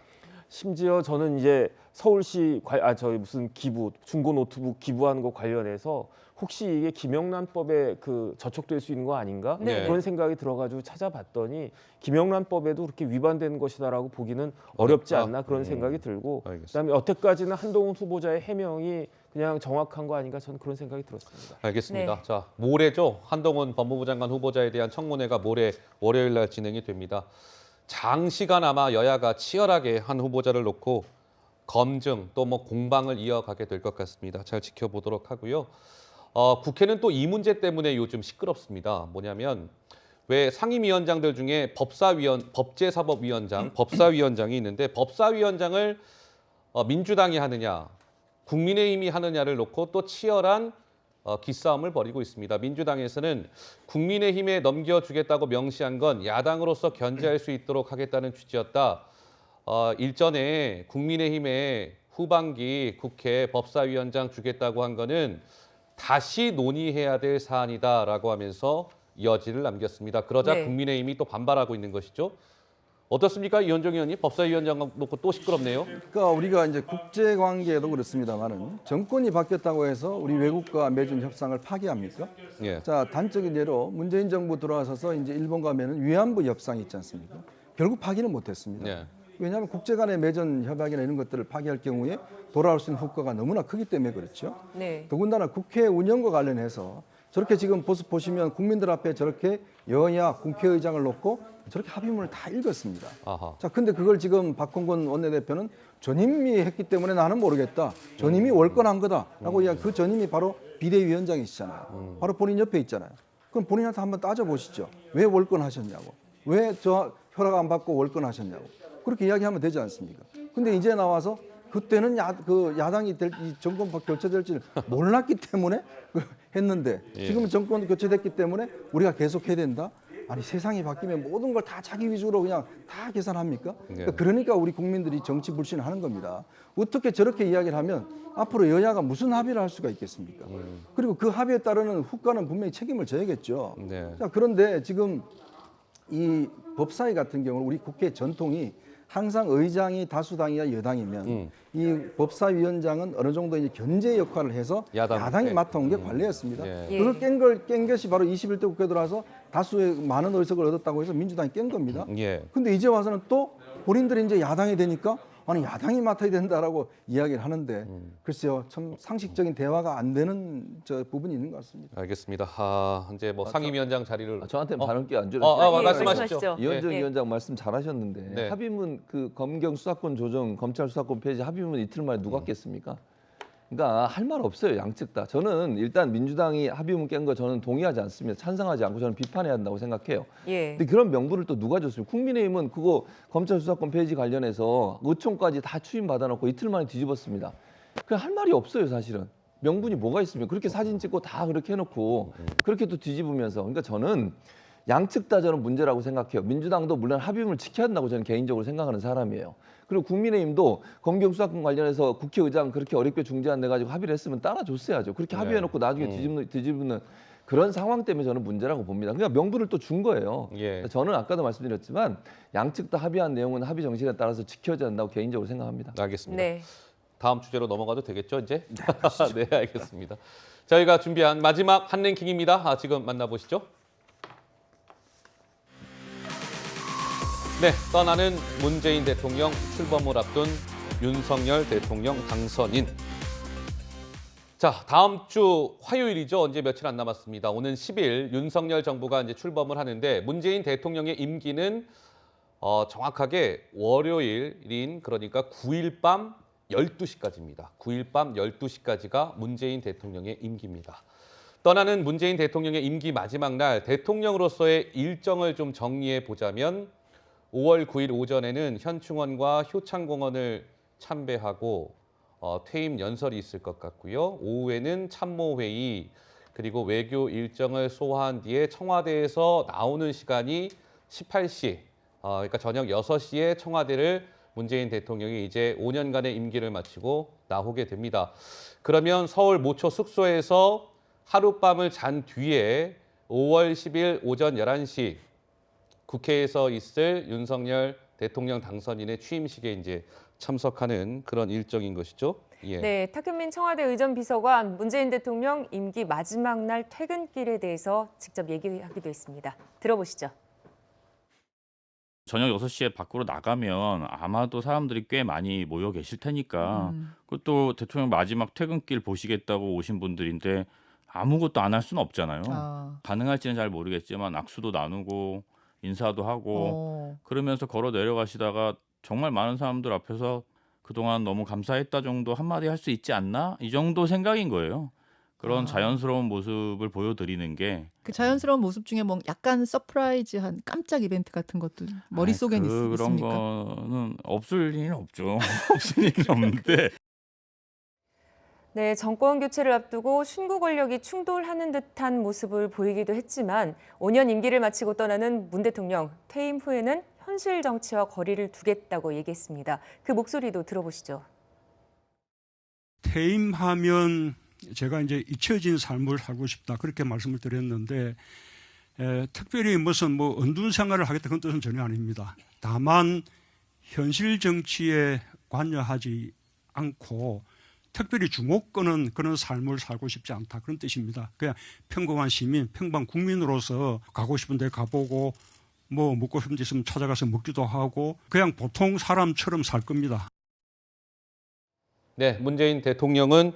심지어 저는 이제 서울시 저희 무슨 기부 중고 노트북 기부하는 것 관련해서 혹시 이게 김영란법에 그 저촉될 수 있는 거 아닌가 네. 그런 생각이 들어가지고 찾아봤더니 김영란법에도 그렇게 위반되는 것이다라고 보기는 어렵지 않나 그런 생각이 들고 알겠습니다. 그다음에 여태까지는 한동훈 후보자의 해명이 그냥 정확한 거 아닌가 저는 그런 생각이 들었습니다. 알겠습니다. 네. 자, 모레죠. 한동훈 법무부 장관 후보자에 대한 청문회가 모레 월요일 날 진행이 됩니다. 장시간 아마 여야가 치열하게 한 후보자를 놓고 검증 또 뭐 공방을 이어가게 될 것 같습니다. 잘 지켜보도록 하고요. 국회는 또 이 문제 때문에 요즘 시끄럽습니다. 뭐냐면 왜 상임위원장들 중에 법제사법위원장, 법사위원장이 있는데 법사위원장을 민주당이 하느냐, 국민의힘이 하느냐를 놓고 또 치열한 기싸움을 벌이고 있습니다. 민주당에서는 국민의힘에 넘겨주겠다고 명시한 건 야당으로서 견제할 수 있도록 하겠다는 취지였다. 일전에 국민의힘에 후반기 국회 법사위원장 주겠다고 한 거는 다시 논의해야 될 사안이다라고 하면서 여지를 남겼습니다. 그러자 네. 국민의힘이 또 반발하고 있는 것이죠. 어떻습니까? 이현정 의원님, 법사위원장 놓고 또 시끄럽네요. 그러니까 우리가 이제 국제 관계도 그렇습니다만은 정권이 바뀌었다고 해서 우리 외국과 맺은 협상을 파기합니까? 예. 자, 단적인 예로 문재인 정부 들어와서서 이제 일본과 맺은 위안부 협상이 있지 않습니까? 결국 파기는 못했습니다. 예. 왜냐하면 국제 간의 맺은 협약이나 이런 것들을 파기할 경우에 돌아올 수 있는 효과가 너무나 크기 때문에 그렇죠. 네. 더군다나 국회 운영과 관련해서 저렇게 지금 보시면 국민들 앞에 저렇게 여야 국회의장을 놓고 저렇게 합의문을 다 읽었습니다. 아하. 자, 근데 그걸 지금 박홍근 원내대표는 전임이 했기 때문에 나는 모르겠다. 전임이 월권한 거다라고 이야기. 그 전임이 바로 비대위원장이시잖아요. 바로 본인 옆에 있잖아요. 그럼 본인한테 한번 따져보시죠. 왜 월권하셨냐고. 왜 저 허락 안 받고 월권하셨냐고. 그렇게 이야기하면 되지 않습니까? 근데 이제 나와서 그때는 야당이 이 정권 교체될지 몰랐기 때문에 했는데 지금은 정권 교체됐기 때문에 우리가 계속해야 된다. 아니 세상이 바뀌면 모든 걸 다 자기 위주로 그냥 다 계산합니까? 그러니까 우리 국민들이 정치 불신하는 겁니다. 어떻게 저렇게 이야기를 하면 앞으로 여야가 무슨 합의를 할 수가 있겠습니까? 그리고 그 합의에 따르는 후과는 분명히 책임을 져야겠죠. 네. 자, 그런데 지금 이 법사위 같은 경우는 우리 국회 전통이 항상 의장이 다수당이야 여당이면 이 법사위원장은 어느 정도 이제 견제 역할을 해서 야당이 맡아온 게 관례였습니다. 예. 그걸 깬 것이 바로 21대 국회 들어와서 다수의 많은 의석을 얻었다고 해서 민주당이 깬 겁니다. 예. 근데 이제 와서는 또 본인들이 이제 야당이 되니까 아니 야당이 맡아야 된다라고 이야기를 하는데 글쎄요 참 상식적인 대화가 안 되는 저 부분이 있는 것 같습니다. 알겠습니다. 이제 뭐 상임위원장 자리를 저한테는 발언기 안 주셨어요. 말씀하시죠. 이현정 예. 위원장 말씀 잘하셨는데 합의문 그 검경 수사권 조정 검찰 수사권 폐지 합의문 이틀 만에 누가 깼습니까? 그러니까 할 말 없어요, 양측 다. 저는 일단 민주당이 합의문 깬 거 저는 동의하지 않습니다. 찬성하지 않고 저는 비판해야 한다고 생각해요. 예. 근데 그런 명분을 또 누가 줬습니까? 국민의힘은 그거 검찰 수사권 폐지 관련해서 의총까지 다 추임 받아놓고 이틀 만에 뒤집었습니다. 그냥 할 말이 없어요, 사실은. 명분이 뭐가 있습니까? 그렇게 사진 찍고 다 그렇게 해놓고 그렇게 또 뒤집으면서. 그러니까 저는 양측 다 저는 문제라고 생각해요. 민주당도 물론 합의문을 지켜야 한다고 저는 개인적으로 생각하는 사람이에요. 그리고 국민의힘도 검경 수사권 관련해서 국회의장 그렇게 어렵게 중재 안 내가지고 합의를 했으면 따라줬어야죠. 그렇게 합의해놓고 나중에 뒤집는 그런 상황 때문에 저는 문제라고 봅니다. 그러니까 명분을 또 준 거예요. 저는 아까도 말씀드렸지만 양측 다 합의한 내용은 합의 정신에 따라서 지켜져야 한다고 개인적으로 생각합니다. 알겠습니다. 네. 다음 주제로 넘어가도 되겠죠, 이제? 네, 알겠습니다. 저희가 준비한 마지막 한 랭킹입니다. 지금 만나보시죠. 네, 떠나는 문재인 대통령 출범을 앞둔 윤석열 대통령 당선인. 자, 다음 주 화요일이죠. 이제 며칠 안 남았습니다. 오는 10일 윤석열 정부가 이제 출범을 하는데 문재인 대통령의 임기는 정확하게 월요일인 그러니까 9일 밤 12시까지입니다. 9일 밤 12시까지가 문재인 대통령의 임기입니다. 떠나는 문재인 대통령의 임기 마지막 날 대통령으로서의 일정을 좀 정리해 보자면 5월 9일 오전에는 현충원과 효창공원을 참배하고 퇴임 연설이 있을 것 같고요. 오후에는 참모회의 그리고 외교 일정을 소화한 뒤에 청와대에서 나오는 시간이 18시, 그러니까 저녁 6시에 청와대를 문재인 대통령이 이제 5년간의 임기를 마치고 나오게 됩니다. 그러면 서울 모처 숙소에서 하룻밤을 잔 뒤에 5월 10일 오전 11시 국회에서 있을 윤석열 대통령 당선인의 취임식에 이제 참석하는 그런 일정인 것이죠. 예. 네, 탁현민 청와대 의전비서관 문재인 대통령 임기 마지막 날 퇴근길에 대해서 직접 얘기하기도 했습니다. 들어보시죠. 저녁 6시에 밖으로 나가면 아마도 사람들이 꽤 많이 모여 계실 테니까 그것도 대통령 마지막 퇴근길 보시겠다고 오신 분들인데 아무것도 안 할 수는 없잖아요. 가능할지는 잘 모르겠지만 악수도 나누고 인사도 하고 그러면서 걸어 내려가시다가 정말 많은 사람들 앞에서 그동안 너무 감사했다 정도 한마디 할 수 있지 않나? 이 정도 생각인 거예요. 그런 자연스러운 모습을 보여드리는 게 그 자연스러운 모습 중에 뭐 약간 서프라이즈한 깜짝 이벤트 같은 것도 머릿속엔 그런 있습니까? 거는 없을 리는 없죠. 없을 리는 없는데 네, 정권 교체를 앞두고 신구 권력이 충돌하는 듯한 모습을 보이기도 했지만 5년 임기를 마치고 떠나는 문 대통령 퇴임 후에는 현실 정치와 거리를 두겠다고 얘기했습니다. 그 목소리도 들어보시죠. 퇴임하면 제가 이제 잊혀진 삶을 살고 싶다 그렇게 말씀을 드렸는데 특별히 무슨 뭐 은둔 생활을 하겠다 그런 뜻은 전혀 아닙니다. 다만 현실 정치에 관여하지 않고 특별히 주목끄는 그런 삶을 살고 싶지 않다 그런 뜻입니다. 그냥 평범한 시민, 평범한 국민으로서 가고 싶은 데 가보고 뭐 먹고 싶은 데 있으면 찾아가서 먹기도 하고 그냥 보통 사람처럼 살 겁니다. 네, 문재인 대통령은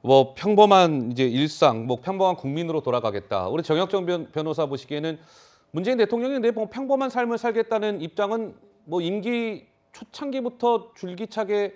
뭐 평범한 이제 일상, 뭐 평범한 국민으로 돌아가겠다. 우리 정혁정 변호사 보시기에는 문재인 대통령이 내 평범한 삶을 살겠다는 입장은 뭐 임기 초창기부터 줄기차게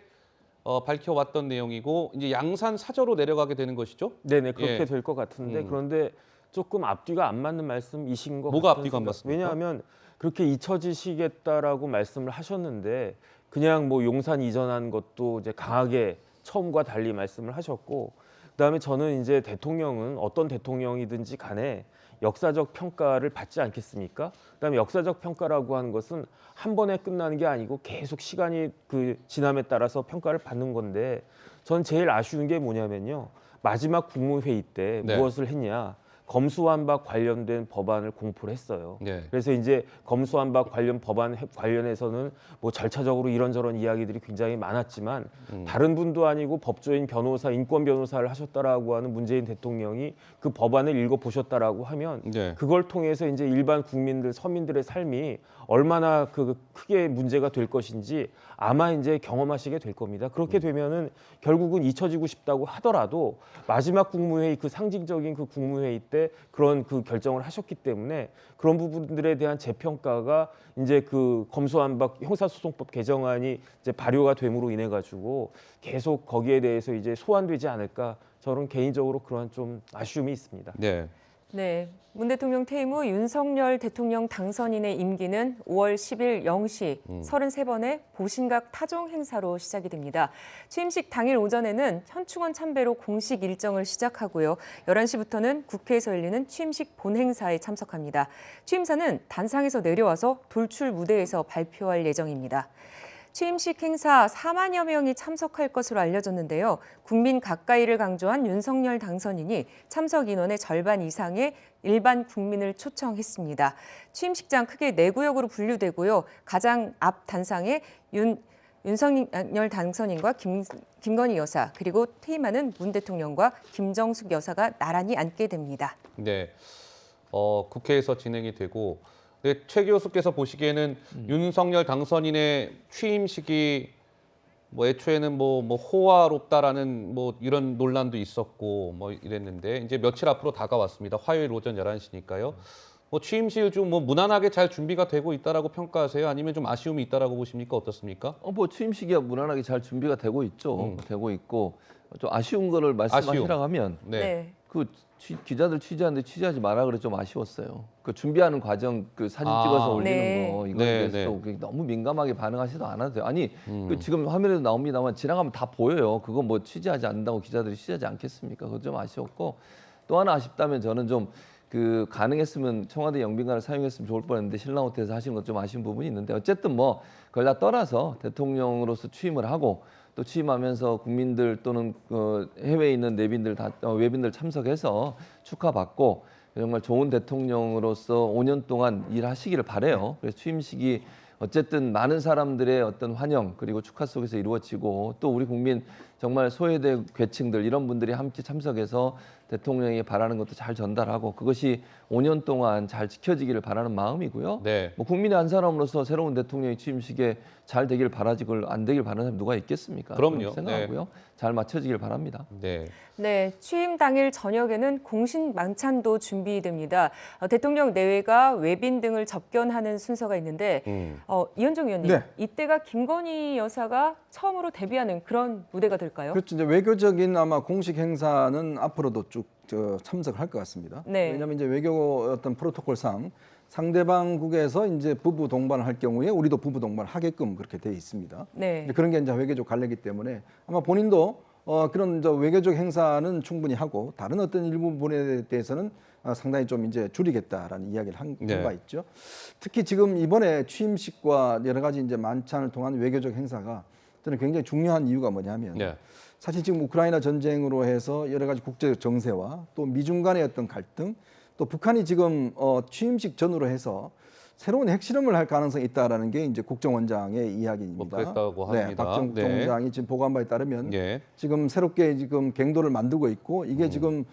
밝혀왔던 내용이고 이제 양산 사저로 내려가게 되는 것이죠? 네네 그렇게 예. 될 것 같은데 그런데 조금 앞뒤가 안 맞는 말씀이신 것 뭐가 같아요. 앞뒤가 안 맞습니까? 왜냐하면 그렇게 잊혀지시겠다라고 말씀을 하셨는데 그냥 뭐 용산 이전한 것도 이제 강하게 처음과 달리 말씀을 하셨고 그다음에 저는 이제 대통령은 어떤 대통령이든지 간에 역사적 평가를 받지 않겠습니까? 그다음에 역사적 평가라고 하는 것은 한 번에 끝나는 게 아니고 계속 시간이 그 지남에 따라서 평가를 받는 건데 전 제일 아쉬운 게 뭐냐면요. 마지막 국무회의 때 무엇을 했냐. 검수완박 관련된 법안을 공포를 했어요. 그래서 이제 검수완박 관련 법안 관련해서는 뭐 절차적으로 이런저런 이야기들이 굉장히 많았지만 다른 분도 아니고 법조인 변호사, 인권 변호사를 하셨다라고 하는 문재인 대통령이 그 법안을 읽어보셨다라고 하면 그걸 통해서 이제 일반 국민들, 서민들의 삶이 얼마나 그 크게 문제가 될 것인지 아마 이제 경험하시게 될 겁니다. 그렇게 되면은 결국은 잊혀지고 싶다고 하더라도 마지막 국무회의 그 상징적인 그 국무회의 때 때 그런 그 결정을 하셨기 때문에 그런 부분들에 대한 재평가가 이제 그 검수완박 형사소송법 개정안이 이제 발효가 됨으로 인해 가지고 계속 거기에 대해서 이제 소환되지 않을까 저는 개인적으로 그런 좀 아쉬움이 있습니다. 네. 네, 문 대통령 퇴임 후 윤석열 대통령 당선인의 임기는 5월 10일 0시 33번의 보신각 타종 행사로 시작이 됩니다. 취임식 당일 오전에는 현충원 참배로 공식 일정을 시작하고요. 11시부터는 국회에서 열리는 취임식 본행사에 참석합니다. 취임사는 단상에서 내려와서 돌출 무대에서 발표할 예정입니다. 취임식 행사 4만여 명이 참석할 것으로 알려졌는데요. 국민 가까이를 강조한 윤석열 당선인이 참석 인원의 절반 이상의 일반 국민을 초청했습니다. 취임식장 크게 4구역으로 분류되고요. 가장 앞 단상에 윤석열 당선인과 김건희 여사, 그리고 퇴임하는 문 대통령과 김정숙 여사가 나란히 앉게 됩니다. 네, 국회에서 진행이 되고 네, 최 교수께서 보시기에는 윤석열 당선인의 취임식이 뭐 애초에는 뭐 호화롭다라는 뭐 이런 논란도 있었고 뭐 이랬는데 이제 며칠 앞으로 다가왔습니다. 화요일 오전 11시니까요. 뭐 취임식 좀 뭐 무난하게 잘 준비가 되고 있다라고 평가하세요? 아니면 좀 아쉬움이 있다라고 보십니까? 어떻습니까? 뭐 취임식이야 무난하게 잘 준비가 되고 있죠. 되고 있고 좀 아쉬운 거를 말씀하시라고 하면 네. 그 기자들 취재하는데 취재하지 마라 그래 좀 아쉬웠어요. 그 준비하는 과정 그 사진 찍어서 올리는 거 이거에 대해서 너무 민감하게 반응하지도 않아도 돼요. 아니 그 지금 화면에도 나옵니다만 지나가면 다 보여요. 그거 뭐 취재하지 않는다고 기자들이 취재하지 않겠습니까? 그거 좀 아쉬웠고 또 하나 아쉽다면 저는 좀 그 가능했으면 청와대 영빈관을 사용했으면 좋을 뻔했는데 신랑 호텔에서 하신 것 좀 아쉬운 부분이 있는데 어쨌든 뭐 그걸 다 떠나서 대통령으로서 취임을 하고 또 취임하면서 국민들 또는 해외에 있는 내빈들 다 외빈들 참석해서 축하받고 정말 좋은 대통령으로서 5년 동안 일하시기를 바라요. 그래서 취임식이 어쨌든 많은 사람들의 어떤 환영 그리고 축하 속에서 이루어지고 또 우리 국민 정말 소외대 계층들 이런 분들이 함께 참석해서 대통령이 바라는 것도 잘 전달하고 그것이 5년 동안 잘 지켜지기를 바라는 마음이고요. 네. 뭐 국민의 한 사람으로서 새로운 대통령의 취임식에 잘 되길 바라지 그걸 안 되길 바라는 사람이 누가 있겠습니까? 그럼요. 생각하고요. 네. 잘 맞춰지길 바랍니다. 네. 네, 취임 당일 저녁에는 공식 만찬도 준비됩니다. 대통령 내외가 외빈 등을 접견하는 순서가 있는데 이현정 의원님, 네. 이때가 김건희 여사가 처음으로 데뷔하는 그런 무대가 될까요? 그렇죠. 이제 외교적인 아마 공식 행사는 앞으로도 쭉 참석할 것 같습니다. 네. 왜냐하면 이제 외교 어떤 프로토콜상 상대방국에서 이제 부부 동반을 할 경우에 우리도 부부 동반을 하게끔 그렇게 돼 있습니다. 네. 그런 게 이제 외교적 관례이기 때문에 아마 본인도 그런 외교적 행사는 충분히 하고 다른 어떤 일부 부분에 대해서는 상당히 좀 이제 줄이겠다라는 이야기를 한 바 있죠. 특히 지금 이번에 취임식과 여러 가지 이제 만찬을 통한 외교적 행사가 저는 굉장히 중요한 이유가 뭐냐면 사실 지금 우크라이나 전쟁으로 해서 여러 가지 국제적 정세와 또 미중 간의 어떤 갈등 또 북한이 지금 취임식 전후로 해서 새로운 핵실험을 할 가능성이 있다라는 게 이제 국정원장의 이야기입니다. 뭐 그랬다고 합니다. 네, 박정 국정원장이 지금 보고한 바에 따르면 지금 새롭게 지금 갱도를 만들고 있고 이게 지금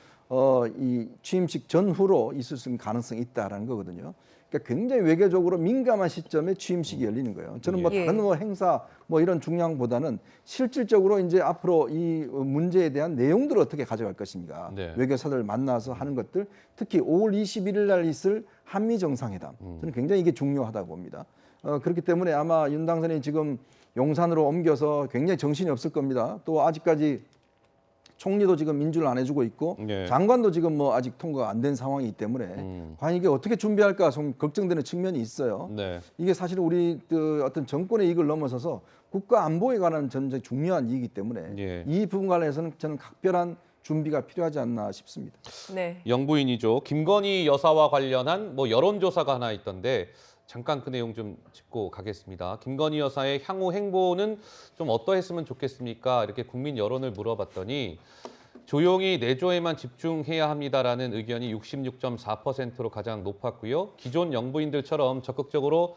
이 취임식 전후로 있을 수 있는 가능성이 있다라는 거거든요. 그러니까 굉장히 외교적으로 민감한 시점에 취임식이 열리는 거예요. 저는 뭐 다른 뭐 행사 뭐 이런 중요함보다는 실질적으로 이제 앞으로 이 문제에 대한 내용들을 어떻게 가져갈 것인가, 외교사들 만나서 하는 것들, 특히 5월 21일 날 있을 한미 정상회담, 저는 굉장히 이게 중요하다고 봅니다. 그렇기 때문에 아마 윤 당선인이 지금 용산으로 옮겨서 굉장히 정신이 없을 겁니다. 또 아직까지 총리도 지금 민주를 안 해주고 있고 장관도 지금 뭐 아직 통과가 안 된 상황이기 때문에 과연 이게 어떻게 준비할까 좀 걱정되는 측면이 있어요. 이게 사실 우리 그 어떤 정권의 이익을 넘어서서 국가 안보에 관한 전쟁 중요한 이익이기 때문에 이 부분 관련해서는 저는 각별한 준비가 필요하지 않나 싶습니다. 네. 영부인이죠. 김건희 여사와 관련한 뭐 여론조사가 하나 있던데 잠깐 그 내용 좀 짚고 가겠습니다. 김건희 여사의 향후 행보는 좀 어떠했으면 좋겠습니까? 이렇게 국민 여론을 물어봤더니 조용히 내조에만 집중해야 합니다라는 의견이 66.4%로 가장 높았고요. 기존 영부인들처럼 적극적으로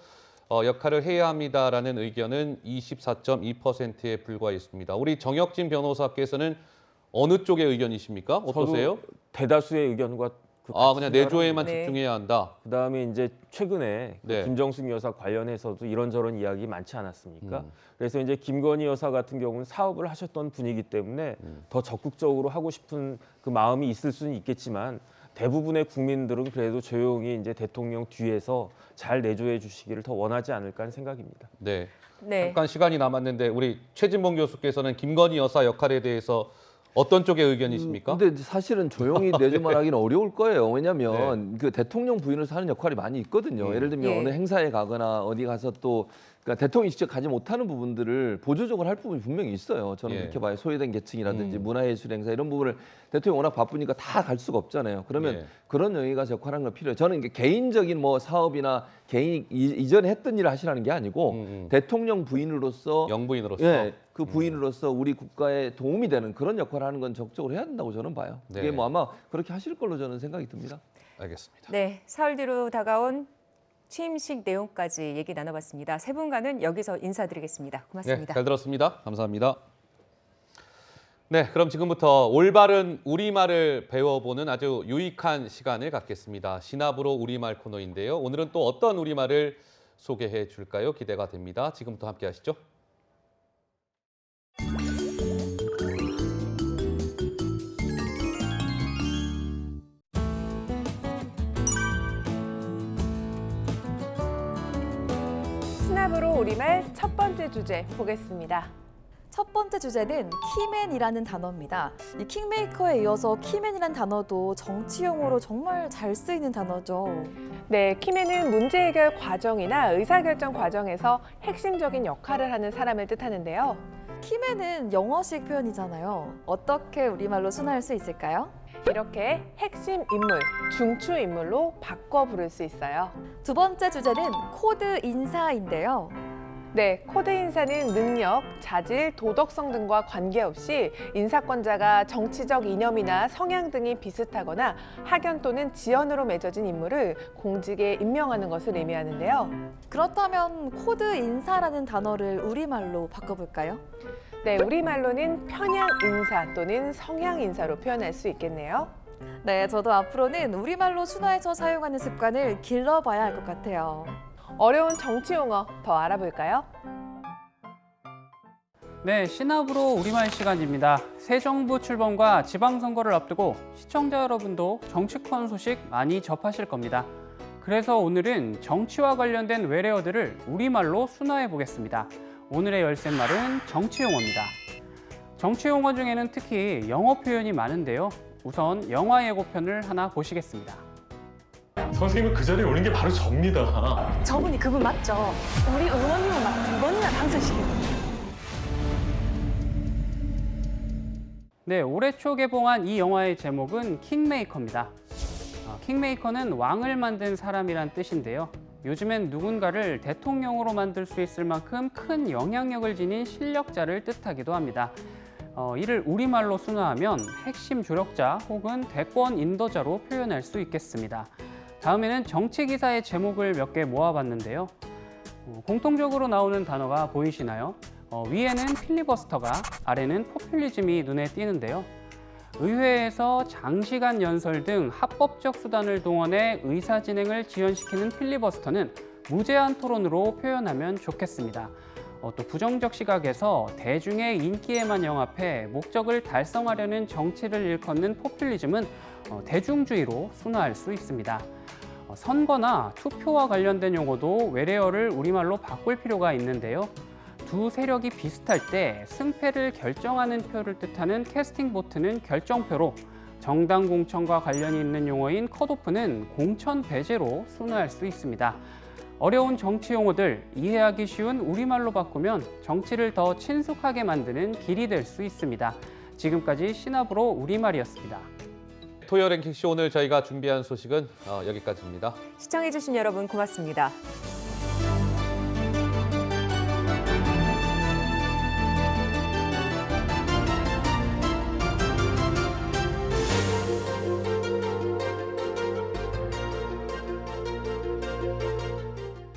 역할을 해야 합니다라는 의견은 24.2%에 불과했습니다. 우리 정혁진 변호사께서는 어느 쪽의 의견이십니까? 어떠세요? 대다수의 의견과 그냥 내조에만 집중해야 한다. 그다음에 이제 최근에 그 김정숙 여사 관련해서도 이런저런 이야기 많지 않았습니까? 그래서 이제 김건희 여사 같은 경우는 사업을 하셨던 분이기 때문에 더 적극적으로 하고 싶은 그 마음이 있을 수는 있겠지만 대부분의 국민들은 그래도 조용히 이제 대통령 뒤에서 잘 내조해 주시기를 더 원하지 않을까 하는 생각입니다. 네. 네. 잠깐 시간이 남았는데 우리 최진봉 교수께서는 김건희 여사 역할에 대해서 어떤 쪽의 의견이십니까? 근데 사실은 조용히 내조만 하기는 어려울 거예요. 왜냐하면 그 대통령 부인으로서 하는 역할이 많이 있거든요. 예를 들면 어느 행사에 가거나 어디 가서 또 그러니까 대통령이 직접 가지 못하는 부분들을 보조적으로 할 부분이 분명히 있어요. 저는 그렇게 봐요. 소외된 계층이라든지 문화예술 행사 이런 부분을 대통령이 워낙 바쁘니까 다 갈 수가 없잖아요. 그러면 그런 영역에 가서 역할하는 건 필요해요. 저는 이게 개인적인 뭐 사업이나 개인 이전에 했던 일을 하시라는 게 아니고 대통령 부인으로서 영부인으로서 그 부인으로서 우리 국가에 도움이 되는 그런 역할을 하는 건 적극적으로 해야 된다고 저는 봐요. 네. 그게 뭐 아마 그렇게 하실 걸로 저는 생각이 듭니다. 알겠습니다. 네, 사흘 뒤로 다가온 취임식 내용까지 얘기 나눠봤습니다. 세 분과는 여기서 인사드리겠습니다. 고맙습니다. 네, 잘 들었습니다. 감사합니다. 네, 그럼 지금부터 올바른 우리말을 배워보는 아주 유익한 시간을 갖겠습니다. 신압으로 우리말 코너인데요. 오늘은 또 어떤 우리말을 소개해 줄까요? 기대가 됩니다. 지금부터 함께 하시죠. 신압으로 우리말 첫 번째 주제 보겠습니다. 첫 번째 주제는 키맨이라는 단어입니다. 이 킹메이커에 이어서 키맨이라는 단어도 정치 용어로 정말 잘 쓰이는 단어죠. 네, 키맨은 문제 해결 과정이나 의사결정 과정에서 핵심적인 역할을 하는 사람을 뜻하는데요. 키맨은 영어식 표현이잖아요. 어떻게 우리말로 순화할 수 있을까요? 이렇게 핵심 인물, 중추 인물로 바꿔 부를 수 있어요. 두 번째 주제는 코드 인사인데요. 네, 코드 인사는 능력, 자질, 도덕성 등과 관계없이 인사권자가 정치적 이념이나 성향 등이 비슷하거나 학연 또는 지연으로 맺어진 인물을 공직에 임명하는 것을 의미하는데요. 그렇다면 코드 인사라는 단어를 우리말로 바꿔볼까요? 네, 우리말로는 편향 인사 또는 성향 인사로 표현할 수 있겠네요. 네, 저도 앞으로는 우리말로 순화해서 사용하는 습관을 길러봐야 할 것 같아요. 어려운 정치 용어 더 알아볼까요? 네, 신압으로 우리말 시간입니다. 새 정부 출범과 지방선거를 앞두고 시청자 여러분도 정치권 소식 많이 접하실 겁니다. 그래서 오늘은 정치와 관련된 외래어들을 우리말로 순화해 보겠습니다. 오늘의 열쇠말은 정치용어입니다. 정치용어 중에는 특히 영어 표현이 많은데요. 우선 영화 예고편을 하나 보시겠습니다. 선생님은 그 자리에 오는 게 바로 접니다. 저분이 그분 맞죠? 우리 의원님은 막 2번이나 당선시키고. 네, 올해 초 개봉한 이 영화의 제목은 킹메이커입니다. 킹메이커는 왕을 만든 사람이란 뜻인데요. 요즘엔 누군가를 대통령으로 만들 수 있을 만큼 큰 영향력을 지닌 실력자를 뜻하기도 합니다. 이를 우리말로 순화하면 핵심 조력자 혹은 대권 인도자로 표현할 수 있겠습니다. 다음에는 정치 기사의 제목을 몇 개 모아봤는데요. 공통적으로 나오는 단어가 보이시나요? 위에는 필리버스터가, 아래는 포퓰리즘이 눈에 띄는데요. 의회에서 장시간 연설 등 합법적 수단을 동원해 의사 진행을 지연시키는 필리버스터는 무제한 토론으로 표현하면 좋겠습니다. 또 부정적 시각에서 대중의 인기에만 영합해 목적을 달성하려는 정치를 일컫는 포퓰리즘은 대중주의로 순화할 수 있습니다. 선거나 투표와 관련된 용어도 외래어를 우리말로 바꿀 필요가 있는데요. 두 세력이 비슷할 때 승패를 결정하는 표를 뜻하는 캐스팅 보트는 결정표로, 정당 공천과 관련이 있는 용어인 컷오프는 공천 배제로 순화할 수 있습니다. 어려운 정치 용어들 이해하기 쉬운 우리말로 바꾸면 정치를 더 친숙하게 만드는 길이 될 수 있습니다. 지금까지 신압으로 우리말이었습니다. 토요 랭킹쇼 오늘 저희가 준비한 소식은 여기까지입니다. 시청해주신 여러분 고맙습니다.